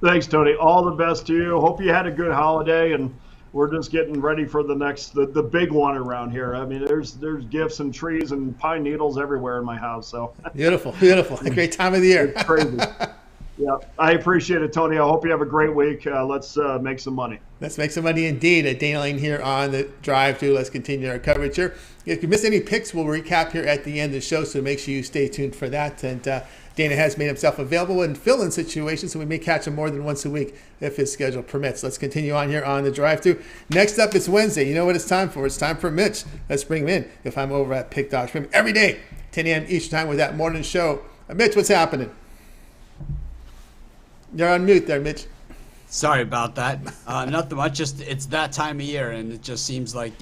Thanks, Tony. All the best to you. Hope you had a good holiday, and we're just getting ready for the big one around here. I mean, there's gifts and trees and pine needles everywhere in my house. So beautiful. A great time of the year. It's crazy. Yeah, I appreciate it, Tony. I hope you have a great week. Let's make some money. Let's make some money indeed. Dana Lane here on the drive through. Let's continue our coverage here. If you miss any picks, we'll recap here at the end of the show, so make sure you stay tuned for that. And Dana has made himself available in fill-in situations, so we may catch him more than once a week if his schedule permits. Let's continue on here on the drive-thru. Next up, it's Wednesday. You know what it's time for? It's time for Mitch. Let's bring him in. If I'm over at Pick Dodge Premium every day, 10 a.m. Eastern time with that morning show. Mitch, what's happening? You're on mute there, Mitch. Sorry about that. Nothing much. Just it's that time of year, and it just seems like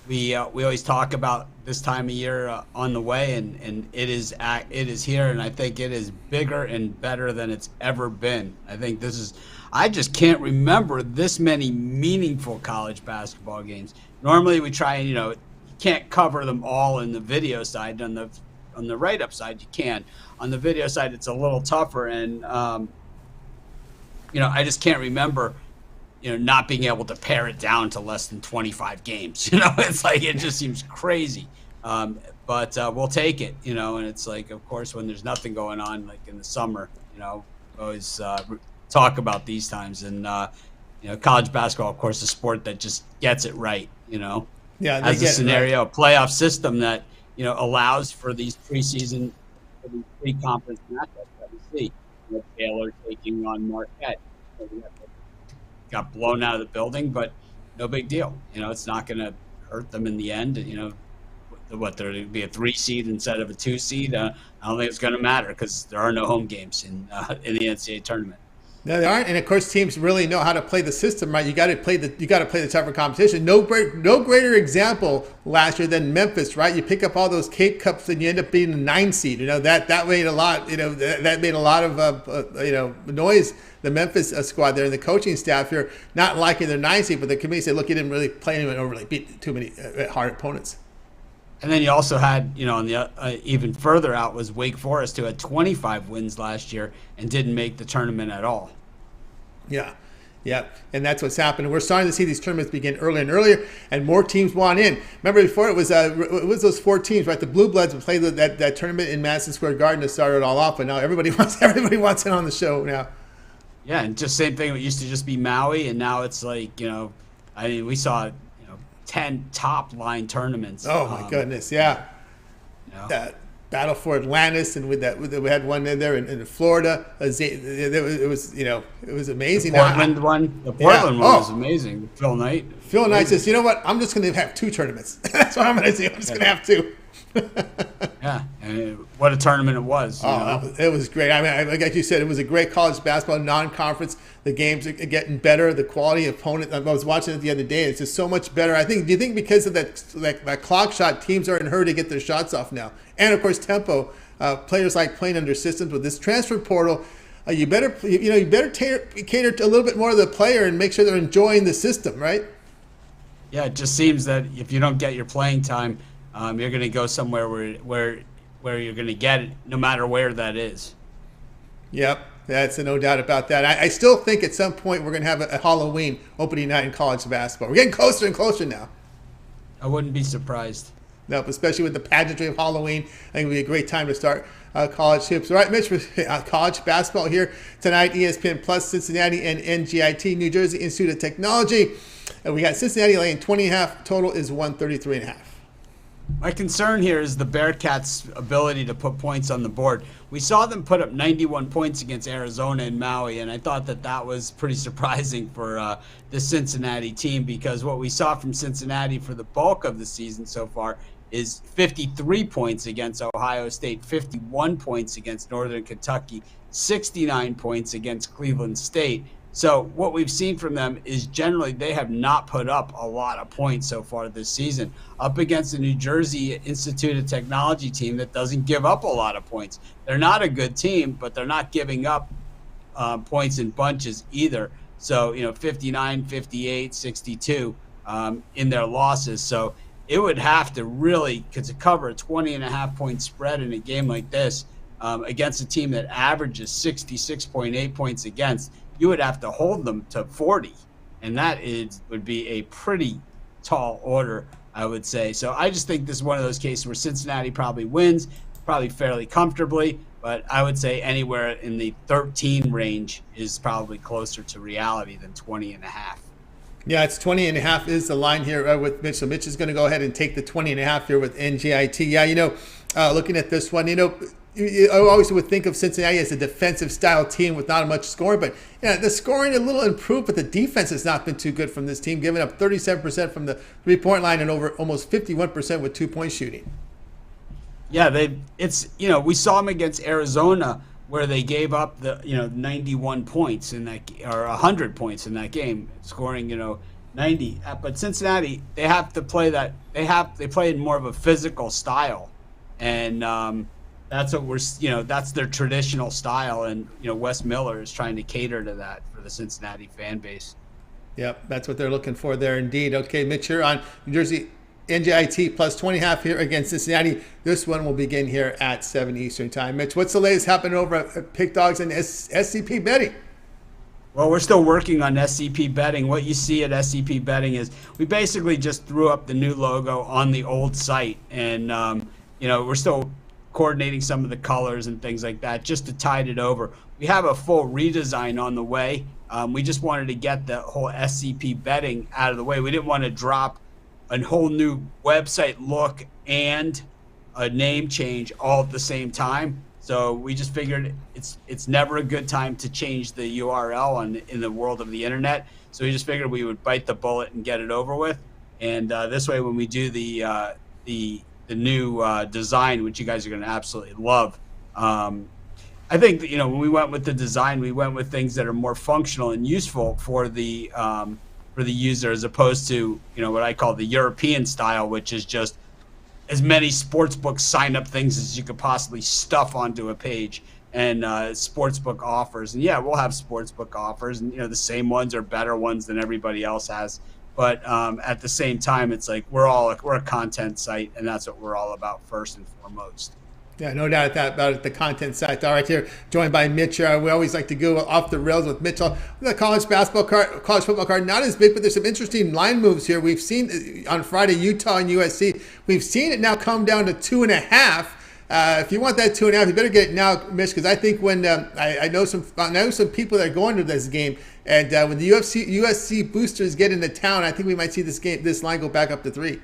we always talk about this time of year on the way, and it is here, and I think it is bigger and better than it's ever been. I think I just can't remember this many meaningful college basketball games. Normally we try and you can't cover them all in the video side. On the write-up side you can. On the video side it's a little tougher, and I just can't remember, not being able to pare it down to less than 25 games. It's like, it just seems crazy. But we'll take it, and it's like, of course, when there's nothing going on, like in the summer, always talk about these times. And, college basketball, of course, a sport that just gets it right, Yeah, as a scenario, a playoff system that, allows for these preseason, for these pre-conference matchups that we see. Baylor taking on Marquette. Got blown out of the building, but no big deal. It's not going to hurt them in the end. What, they're going to be a 3 seed instead of a 2 seed? I don't think it's going to matter because there are no home games in the NCAA tournament. No, there aren't, and of course, teams really know how to play the system, right? You got to play the tougher competition. No greater example last year than Memphis, right? You pick up all those Cape Cups and you end up being a 9 seed. That made a lot. That made a lot of noise. The Memphis squad there and the coaching staff here not liking their 9 seed, but the committee said, look, you didn't really play anyone or really beat too many hard opponents. And then you also had, on the even further out was Wake Forest, who had 25 wins last year and didn't make the tournament at all. Yeah, and that's what's happening. We're starting to see these tournaments begin earlier and earlier, and more teams want in. Remember before it was those 4 teams, right? The Blue Bloods would play that tournament in Madison Square Garden to start it all off, but now everybody wants in on the show now. Yeah, and just same thing. It used to just be Maui, and now it's like we saw 10 top line tournaments. Oh my goodness, yeah. That battle for Atlantis, and we had one in there in Florida. It was amazing. The Portland one was amazing. Phil Knight says, you know what? I'm just going to have 2 tournaments. That's what I'm going to do. I'm just going to have 2. Yeah, and what a tournament it was. It was great. I mean, like you said, it was a great college basketball non-conference. The games are getting better. The quality of opponent. I was watching it the other day. It's just so much better. Do you think because of that clock shot, teams are in a hurry to get their shots off now? And of course, tempo. Players like playing under systems with this transfer portal. You better cater to a little bit more of the player and make sure they're enjoying the system, right? Yeah, it just seems that if you don't get your playing time, you're going to go somewhere where you're going to get it, no matter where that is. Yep, that's no doubt about that. I still think at some point we're going to have a Halloween opening night in college basketball. We're getting closer and closer now. I wouldn't be surprised. No, especially with the pageantry of Halloween. I think it would be a great time to start college hoops. All right, Mitch, college basketball here tonight. ESPN Plus, Cincinnati, and NGIT, New Jersey Institute of Technology. And we got Cincinnati laying 20.5. Total is 133.5. My concern here is the Bearcats' ability to put points on the board. We saw them put up 91 points against Arizona and Maui, and I thought that was pretty surprising for the Cincinnati team, because what we saw from Cincinnati for the bulk of the season so far is 53 points against Ohio State, 51 points against Northern Kentucky, 69 points against Cleveland State. So what we've seen from them is generally they have not put up a lot of points so far this season, up against the New Jersey Institute of Technology team that doesn't give up a lot of points. They're not a good team, but they're not giving up points in bunches either. So, 59, 58, 62 in their losses. So it would have to really, to cover a 20.5 point spread in a game like this against a team that averages 66.8 points against, you would have to hold them to 40, and that would be a pretty tall order, I would say. So I just think this is one of those cases where Cincinnati probably wins, probably fairly comfortably, but I would say anywhere in the 13 range is probably closer to reality than 20.5. Yeah, it's 20.5 is the line here with Mitch. So Mitch is going to go ahead and take the 20.5 here with NGIT. Yeah, looking at this one, I always would think of Cincinnati as a defensive style team with not much scoring, but the scoring a little improved, but the defense has not been too good from this team, giving up 37% from the 3-point line and over almost 51% with 2-point shooting. Yeah, we saw them against Arizona where they gave up the 91 points in that, or 100 points in that game, scoring 90. But Cincinnati, they have to play that. They play in more of a physical style, and that's what that's their traditional style, and Wes Miller is trying to cater to that for the Cincinnati fan base. Yep, that's what they're looking for there indeed. Okay, Mitch, here on New Jersey NGIT plus 20.5 here against Cincinnati. This one will begin here at 7 Eastern time. Mitch, what's the latest happening over at Pick Dogs and SCP betting? Well, we're still working on SCP betting. What you see at SCP betting is we basically just threw up the new logo on the old site, and we're still coordinating some of the colors and things like that just to tide it over. We have a full redesign on the way. We just wanted to get the whole SCP betting out of the way. We didn't want to drop a whole new website look and a name change all at the same time. So we just figured it's never a good time to change the URL in the world of the internet. So we just figured we would bite the bullet and get it over with. And this way, when we do the new design, which you guys are going to absolutely love, I think that, when we went with the design, we went with things that are more functional and useful for the user, as opposed to what I call the European style, which is just as many sportsbook sign-up things as you could possibly stuff onto a page, and sportsbook offers. And yeah, we'll have sportsbook offers, and the same ones are better ones than everybody else has. But at the same time, it's like we're a content site, and that's what we're all about first and foremost. Yeah, no doubt about the content side. All right, here, joined by Mitch. We always like to go off the rails with Mitch. The college football card, not as big, but there's some interesting line moves here. We've seen on Friday, Utah and USC. We've seen it now come down to 2.5. If you want that 2.5, you better get it now, Mitch, because I think when I know some people that are going to this game, and when the USC boosters get into town, I think we might see this line go back up to 3.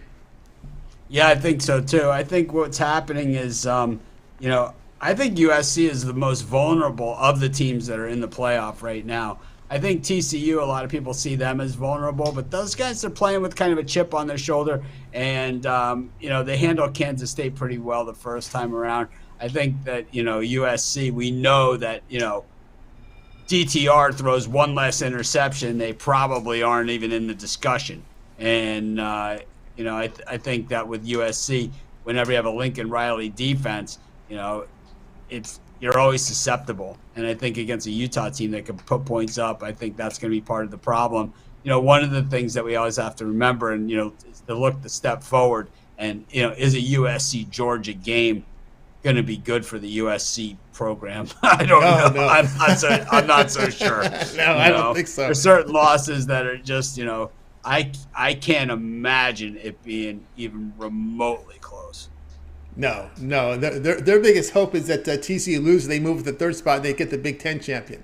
Yeah, I think so too. I think what's happening is, I think USC is the most vulnerable of the teams that are in the playoff right now. I think TCU, a lot of people see them as vulnerable, but those guys are playing with kind of a chip on their shoulder, and they handled Kansas State pretty well the first time around. I think that USC, we know that DTR throws one less interception, they probably aren't even in the discussion, and I think that with USC, whenever you have a Lincoln Riley defense, you're always susceptible. And I think against a Utah team that can put points up, I think that's going to be part of the problem. One of the things that we always have to remember, and is to look the step forward. And is a USC Georgia game going to be good for the USC program? I don't know. No. I'm not so sure. I don't think so. There's certain losses that are just I can't imagine it being even remotely close. No. Their biggest hope is that TCU loses, they move to the 3rd spot, and they get the Big Ten champion.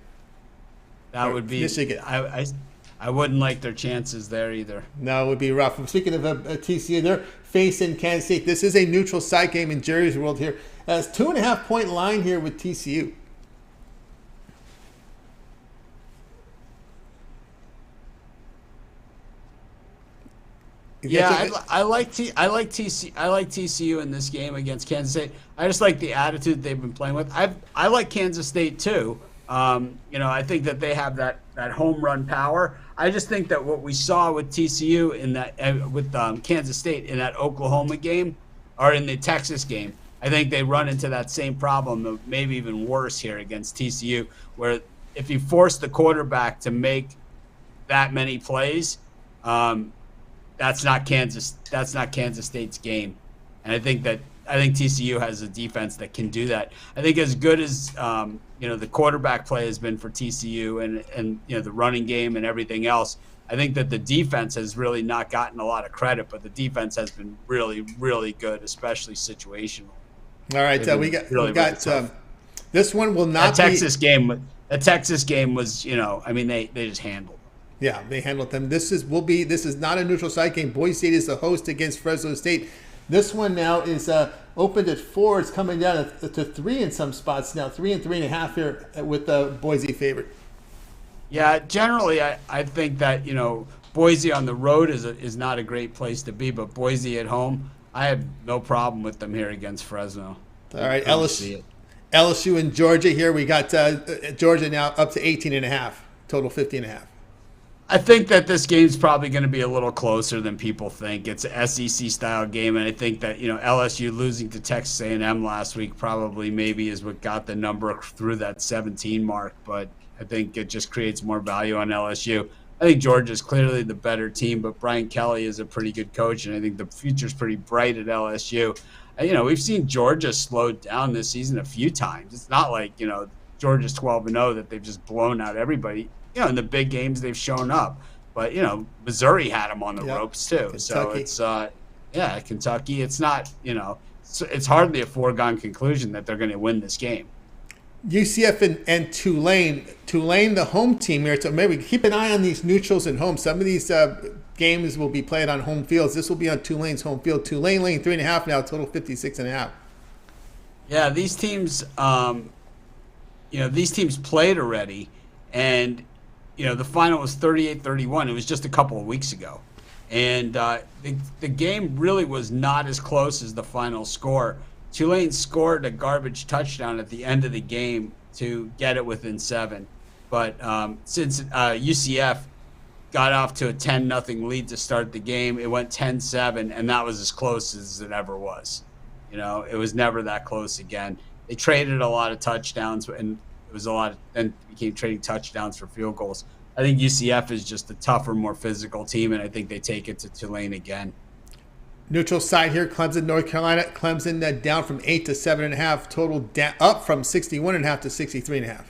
That would be Michigan. I wouldn't like their chances there either. No, it would be rough. Speaking of TCU, they're facing Kansas State. This is a neutral site game in Jerry's world here. It's 2.5-point line here with TCU. Yeah, I like TCU in this game against Kansas State. I just like the attitude they've been playing with. I like Kansas State too. I think that they have that home run power. I just think that what we saw with TCU in that with Kansas State in that Oklahoma game or in the Texas game, I think they run into that same problem, maybe even worse here against TCU, where if you force the quarterback to make that many plays, that's not Kansas State's game. And I think TCU has a defense that can do that. I think as good as the quarterback play has been for TCU and the running game and everything else, I think that the defense has really not gotten a lot of credit, but the defense has been really, really good, especially situational. All right, we got this one will not be the Texas game was, they just handled. Yeah, they handled them. This is not a neutral site game. Boise State is the host against Fresno State. This one now is opened at 4. It's coming down to 3 in some spots now. 3 and 3.5 here with Boise favored. Yeah, generally I think that Boise on the road is not a great place to be, but Boise at home, I have no problem with them here against Fresno. All right, LSU and Georgia here. We got Georgia now up to 18.5, total 50.5. I think that this game's probably going to be a little closer than people think. It's an SEC-style game, and I think that LSU losing to Texas A&M last week probably maybe is what got the number through that 17 mark, but I think it just creates more value on LSU. I think Georgia's clearly the better team, but Brian Kelly is a pretty good coach, and I think the future's pretty bright at LSU. And, we've seen Georgia slowed down this season a few times. It's not like, Georgia's 12-0 that they've just blown out everybody. in the big games they've shown up. But Missouri had them on the ropes too. Kentucky. So it's Kentucky. It's not it's hardly a foregone conclusion that they're going to win this game. UCF and Tulane, the home team here. So maybe keep an eye on these neutrals and home. Some of these games will be played on home fields. This will be on Tulane's home field. Tulane laying 3.5 now, total 56.5. Yeah, these teams, these teams played already, and the final was 38-31. It was just a couple of weeks ago, and the game really was not as close as the final score. Tulane scored a garbage touchdown at the end of the game to get it within 7. But since UCF got off to a 10-0 lead to start the game, it went 10-7, and that was as close as it ever was. It was never that close again. They traded a lot of touchdowns, and it was then became trading touchdowns for field goals. I think UCF is just a tougher, more physical team, and I think they take it to Tulane again. Neutral side here, Clemson, North Carolina. Clemson down from 8 to 7.5. Total up from 61.5 to 63.5.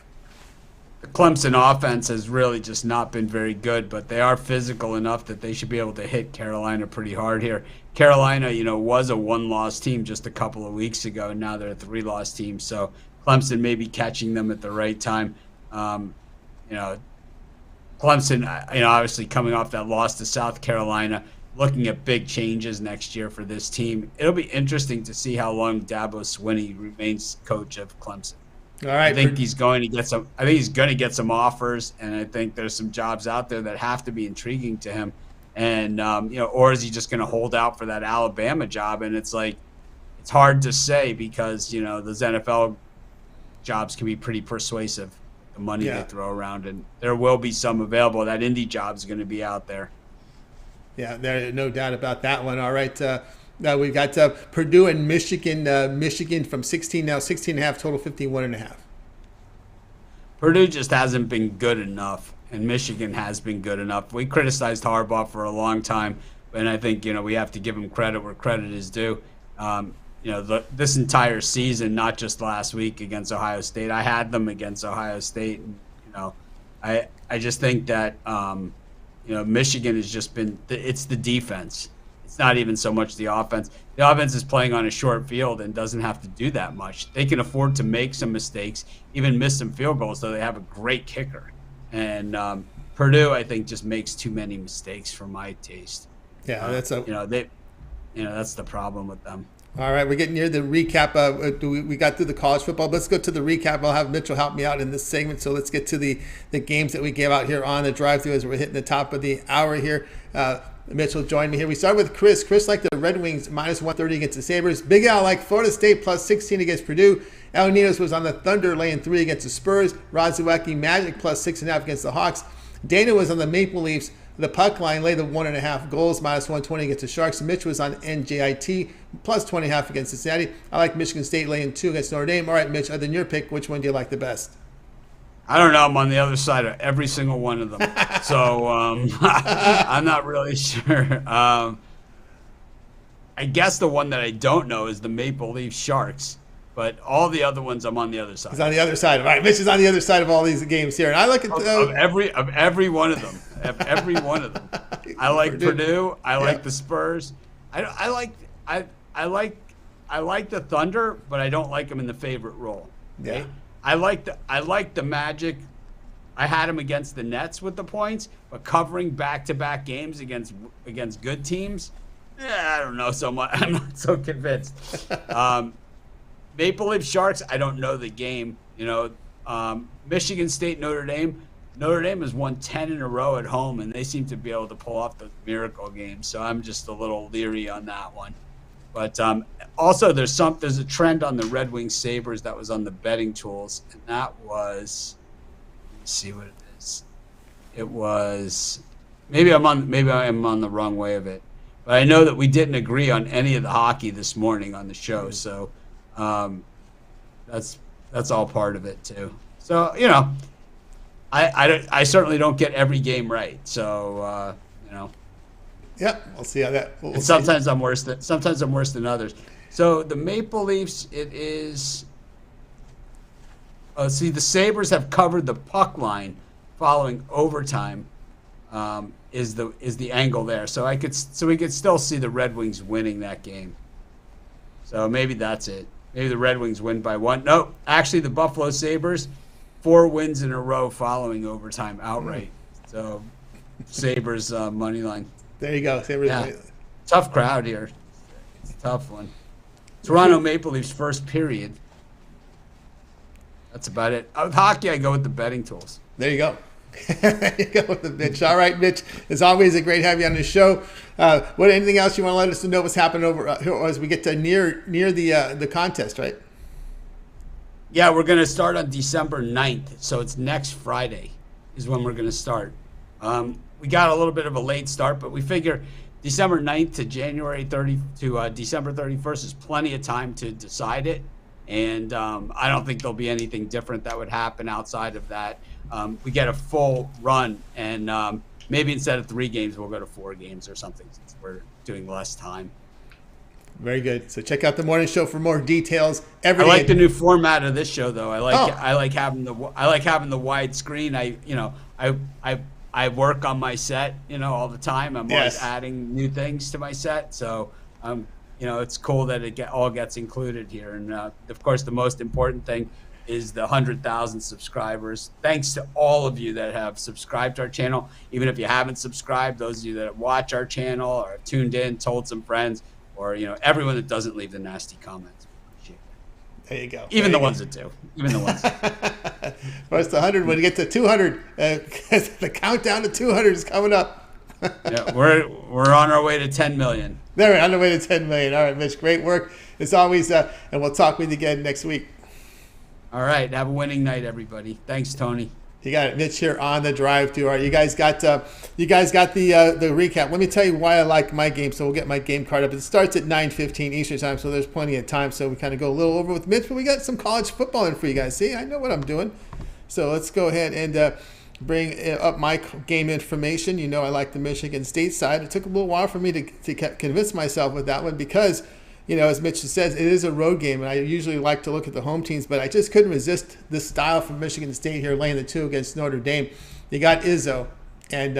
The Clemson offense has really just not been very good, but they are physical enough that they should be able to hit Carolina pretty hard here. Carolina, was a 1-loss team just a couple of weeks ago, and now they're a 3-loss team. So Clemson may be catching them at the right time. Clemson, obviously coming off that loss to South Carolina, looking at big changes next year for this team. It'll be interesting to see how long Dabo Swinney remains coach of Clemson. All right. I think he's going to get some. I think he's going to get some offers, and I think there's some jobs out there that have to be intriguing to him. And or is he just going to hold out for that Alabama job? And it's hard to say because those NFL jobs can be pretty persuasive. The money they throw around, and there will be some available. That Indy job is going to be out there. Yeah, there's no doubt about that one. All right, we got Purdue and Michigan. Michigan from 16.5, total 51.5. Purdue just hasn't been good enough, and Michigan has been good enough. We criticized Harbaugh for a long time, and I think we have to give him credit where credit is due. This entire season, not just last week against Ohio State. I had them against Ohio State, and I just think that. Michigan has just been – it's the defense. It's not even so much the offense. The offense is playing on a short field and doesn't have to do that much. They can afford to make some mistakes, even miss some field goals, so they have a great kicker. And Purdue, I think, just makes too many mistakes for my taste. Yeah, that's that's the problem with them. All right, we're getting near the recap. We got through the college football. Let's go to the recap. I'll have Mitchell help me out in this segment. So let's get to the games that we gave out here on the drive-thru as we're hitting the top of the hour here. Mitchell joined me here. We start with Chris. Chris liked the Red Wings minus 130 against the Sabres. Big Al liked Florida State plus 16 against Purdue. Al Ninos was on the Thunder laying 3 against the Spurs. Rod Zawacky Magic plus 6.5 against the Hawks. Dana was on the Maple Leafs. The puck line laid the 1.5 goals, minus 120 against the Sharks. Mitch was on NJIT, plus 20.5 against Cincinnati. I like Michigan State laying 2 against Notre Dame. All right, Mitch, other than your pick, which one do you like the best? I don't know. I'm on the other side of every single one of them. So I'm not really sure. I guess the one that I don't know is the Maple Leaf Sharks. But all the other ones, I'm on the other side. He's on the other side. All right, Mitch is on the other side of all these games here, and I like it of every one of them. Every one of them. I like Purdue. I like the Spurs. I like the Thunder, but I don't like them in the favorite role. Yeah. I like the Magic. I had them against the Nets with the points, but covering back-to-back games against good teams, I don't know so much. I'm not so convinced. Maple Leaf Sharks, I don't know the game. Michigan State, Notre Dame. Notre Dame has won 10 in a row at home, and they seem to be able to pull off the miracle game. So I'm just a little leery on that one. But also, there's a trend on the Red Wings Sabres that was on the betting tools, and that was, let me see what it is. It was maybe I am on the wrong way of it, but I know that we didn't agree on any of the hockey this morning on the show, so that's all part of it too. So I certainly don't get every game right, so Yeah, we'll see how that. Sometimes I'm worse than others. So the Maple Leafs, it is. The Sabres have covered the puck line following overtime is the angle there. So we could still see the Red Wings winning that game. So maybe that's it. Maybe the Red Wings win by 1. No, actually the Buffalo Sabres, 4 wins in a row following overtime outright. So Sabres money line. There you go. Sabres. Yeah. Tough crowd here. It's a tough one. Toronto Maple Leafs first period. That's about it. With hockey, I go with the betting tools. There you go. There you go with the Mitch. All right, Mitch. It's always a great to have you on the show. Anything else you want to let us know what's happening over as we get to near the contest, right? Yeah, we're going to start on December 9th. So it's next Friday is when we're going to start. We got a little bit of a late start, but we figure December 9th to January 30 to December 31st is plenty of time to decide it. And I don't think there'll be anything different that would happen outside of that. We get a full run, and maybe instead of 3 games, we'll go to 4 games or something since we're doing less time. Very good. So check out the morning show for more details. I like the new format of this show, though. I like having the wide screen. I work on my set, all the time. I'm always adding new things to my set. So it's cool that it all gets included here. And of course, the most important thing is the 100,000 subscribers. Thanks to all of you that have subscribed to our channel. Even if you haven't subscribed, those of you that watch our channel or tuned in, told some friends, or everyone that doesn't leave the nasty comments. There you go. Even the ones that do. Even the ones. First the 100. When you get to 200, the countdown to 200 is coming up. Yeah, we're on our way to 10 million. There, on the way to 10 million. All right, Mitch, great work as always, and we'll talk with you again next week. All right, have a winning night, everybody. Thanks, Tony. You got it, Mitch here on the drive through. All right, you guys got the recap. Let me tell you why I like my game. So we'll get my game card up. It starts at 9:15 Eastern time, so there's plenty of time. So we kind of go a little over with Mitch, but we got some college football in for you guys. See, I know what I'm doing. So let's go ahead and bring up my game information. I like the Michigan State side. It took a little while for me to convince myself with that one because, as Mitch says, it is a road game, and I usually like to look at the home teams, but I just couldn't resist this style from Michigan State here, laying the 2 against Notre Dame. You got Izzo, and,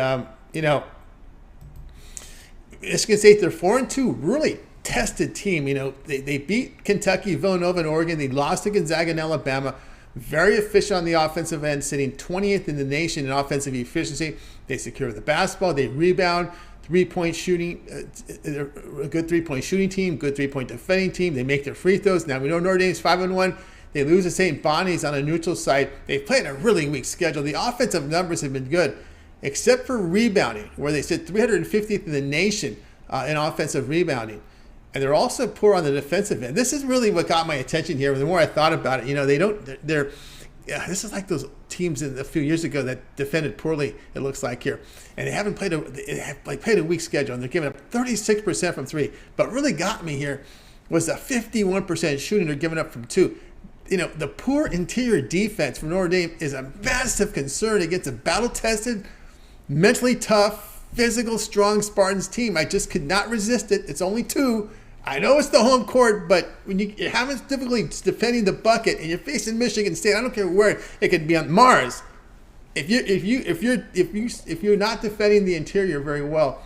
Michigan State, they're 4-2, really tested team. They beat Kentucky, Villanova, and Oregon. They lost to Gonzaga and Alabama. Very efficient on the offensive end, sitting 20th in the nation in offensive efficiency. They secure the basketball. They rebound. 3-point shooting, a good 3-point shooting team, good 3-point defending team. They make their free throws. Now we know Notre Dame's 5-1. They lose to St. Bonnie's on a neutral site. They've played a really weak schedule. The offensive numbers have been good, except for rebounding, where they sit 350th in the nation in offensive rebounding. And they're also poor on the defensive end. This is really what got my attention here. The more I thought about it, this is like those teams a few years ago that defended poorly, it looks like here. And they haven't played a weak schedule, and they're giving up 36% from 3. But really got me here was the 51% shooting they're giving up from 2. The poor interior defense from Notre Dame is a massive concern against a battle-tested, mentally tough, physical, strong Spartans team. I just could not resist it. It's only 2. I know it's the home court, but when you're having difficulty defending the bucket and you're facing Michigan State, I don't care where it could be on Mars. If you're not defending the interior very well,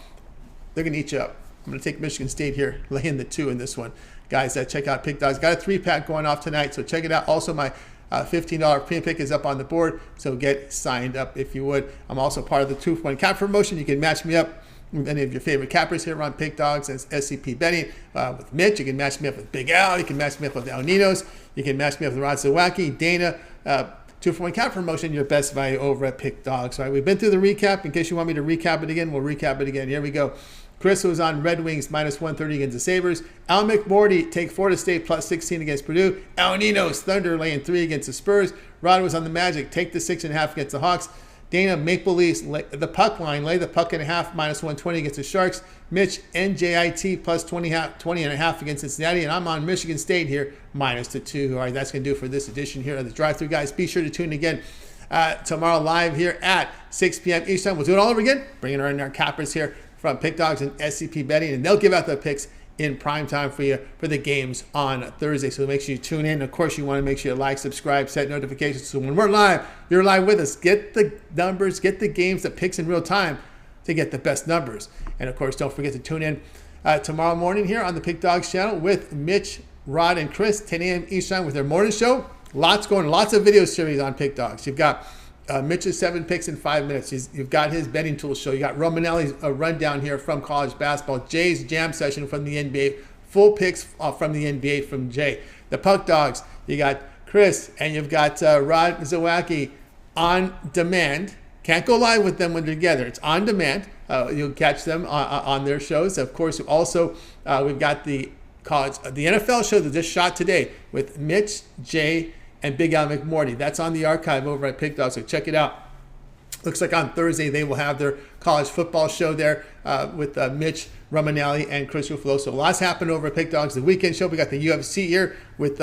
they're gonna eat you up. I'm gonna take Michigan State here, laying the 2 in this one, guys. Check out Pick Dogs. Got a 3-pack going off tonight, so check it out. Also, my $15 premium pick is up on the board, so get signed up if you would. I'm also part of the 2-point cap promotion. You can match me up with any of your favorite cappers here on Pick Dogs and SCP Betting. With Mitch, you can match me up with Big Al. You can match me up with Ninos. You can match me up with Ron Zawacky, Dana. 2-for-1 cap promotion, your best value over at Pick Dogs. All right, we've been through the recap. In case you want me to recap it again, we'll recap it again. Here we go. Chris was on Red Wings -130 against the Sabres. Al McMordie take Florida State +16 against Purdue. Al Ninos Thunder laying 3 against the Spurs. Rod was on the Magic, take the 6.5 against the Hawks. Dana, Maple Leafs, the puck line, lay the puck and a half, -120 against the Sharks. Mitch, NJIT +20.5 against Cincinnati. And I'm on Michigan State here, -2. All right, that's going to do it for this edition here of the drive-thru, guys. Be sure to tune in again tomorrow live here at 6 p.m. Eastern. We'll do it all over again, bringing in our cappers here from Pick Dogs and SCP Betting, and they'll give out the picks in prime time for you for the games on Thursday. So make sure you tune in. Of course, you want to make sure you like, subscribe, set notifications. So when we're live, you're live with us. Get the numbers, get the games, the picks in real time to get the best numbers. And of course, don't forget to tune in tomorrow morning here on the Pick Dogs channel with Mitch, Rod, and Chris, 10 a.m. Eastern with their morning show. Lots of video series on Pick Dogs. You've got Mitch's 7 picks in 5 minutes. You've got his betting tool show. You got Romanelli's rundown here from college basketball. Jay's jam session from the NBA. Full picks from the NBA from Jay. The Puck Dogs. You got Chris and you've got Rod Zawacky on demand. Can't go live with them when they're together. It's on demand. You'll catch them on their shows. Of course, also we've got the NFL show that just shot today with Mitch, Jay, and Big Al McMordie. That's on the archive over at Pick Dogs, so check it out. Looks like on Thursday they will have their college football show there with Mitch Romanelli and Chris Ruffolo. So lots happened over at Pick Dogs. The weekend show, we got the UFC here with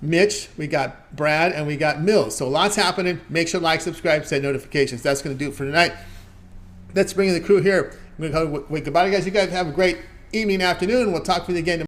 Mitch, we got Brad, and we got Mills. So lots happening. Make sure to like, subscribe, set notifications. That's going to do it for tonight. Let's bring in the crew here. I'm going to go goodbye, guys. You guys have a great evening, afternoon. We'll talk to you again tomorrow.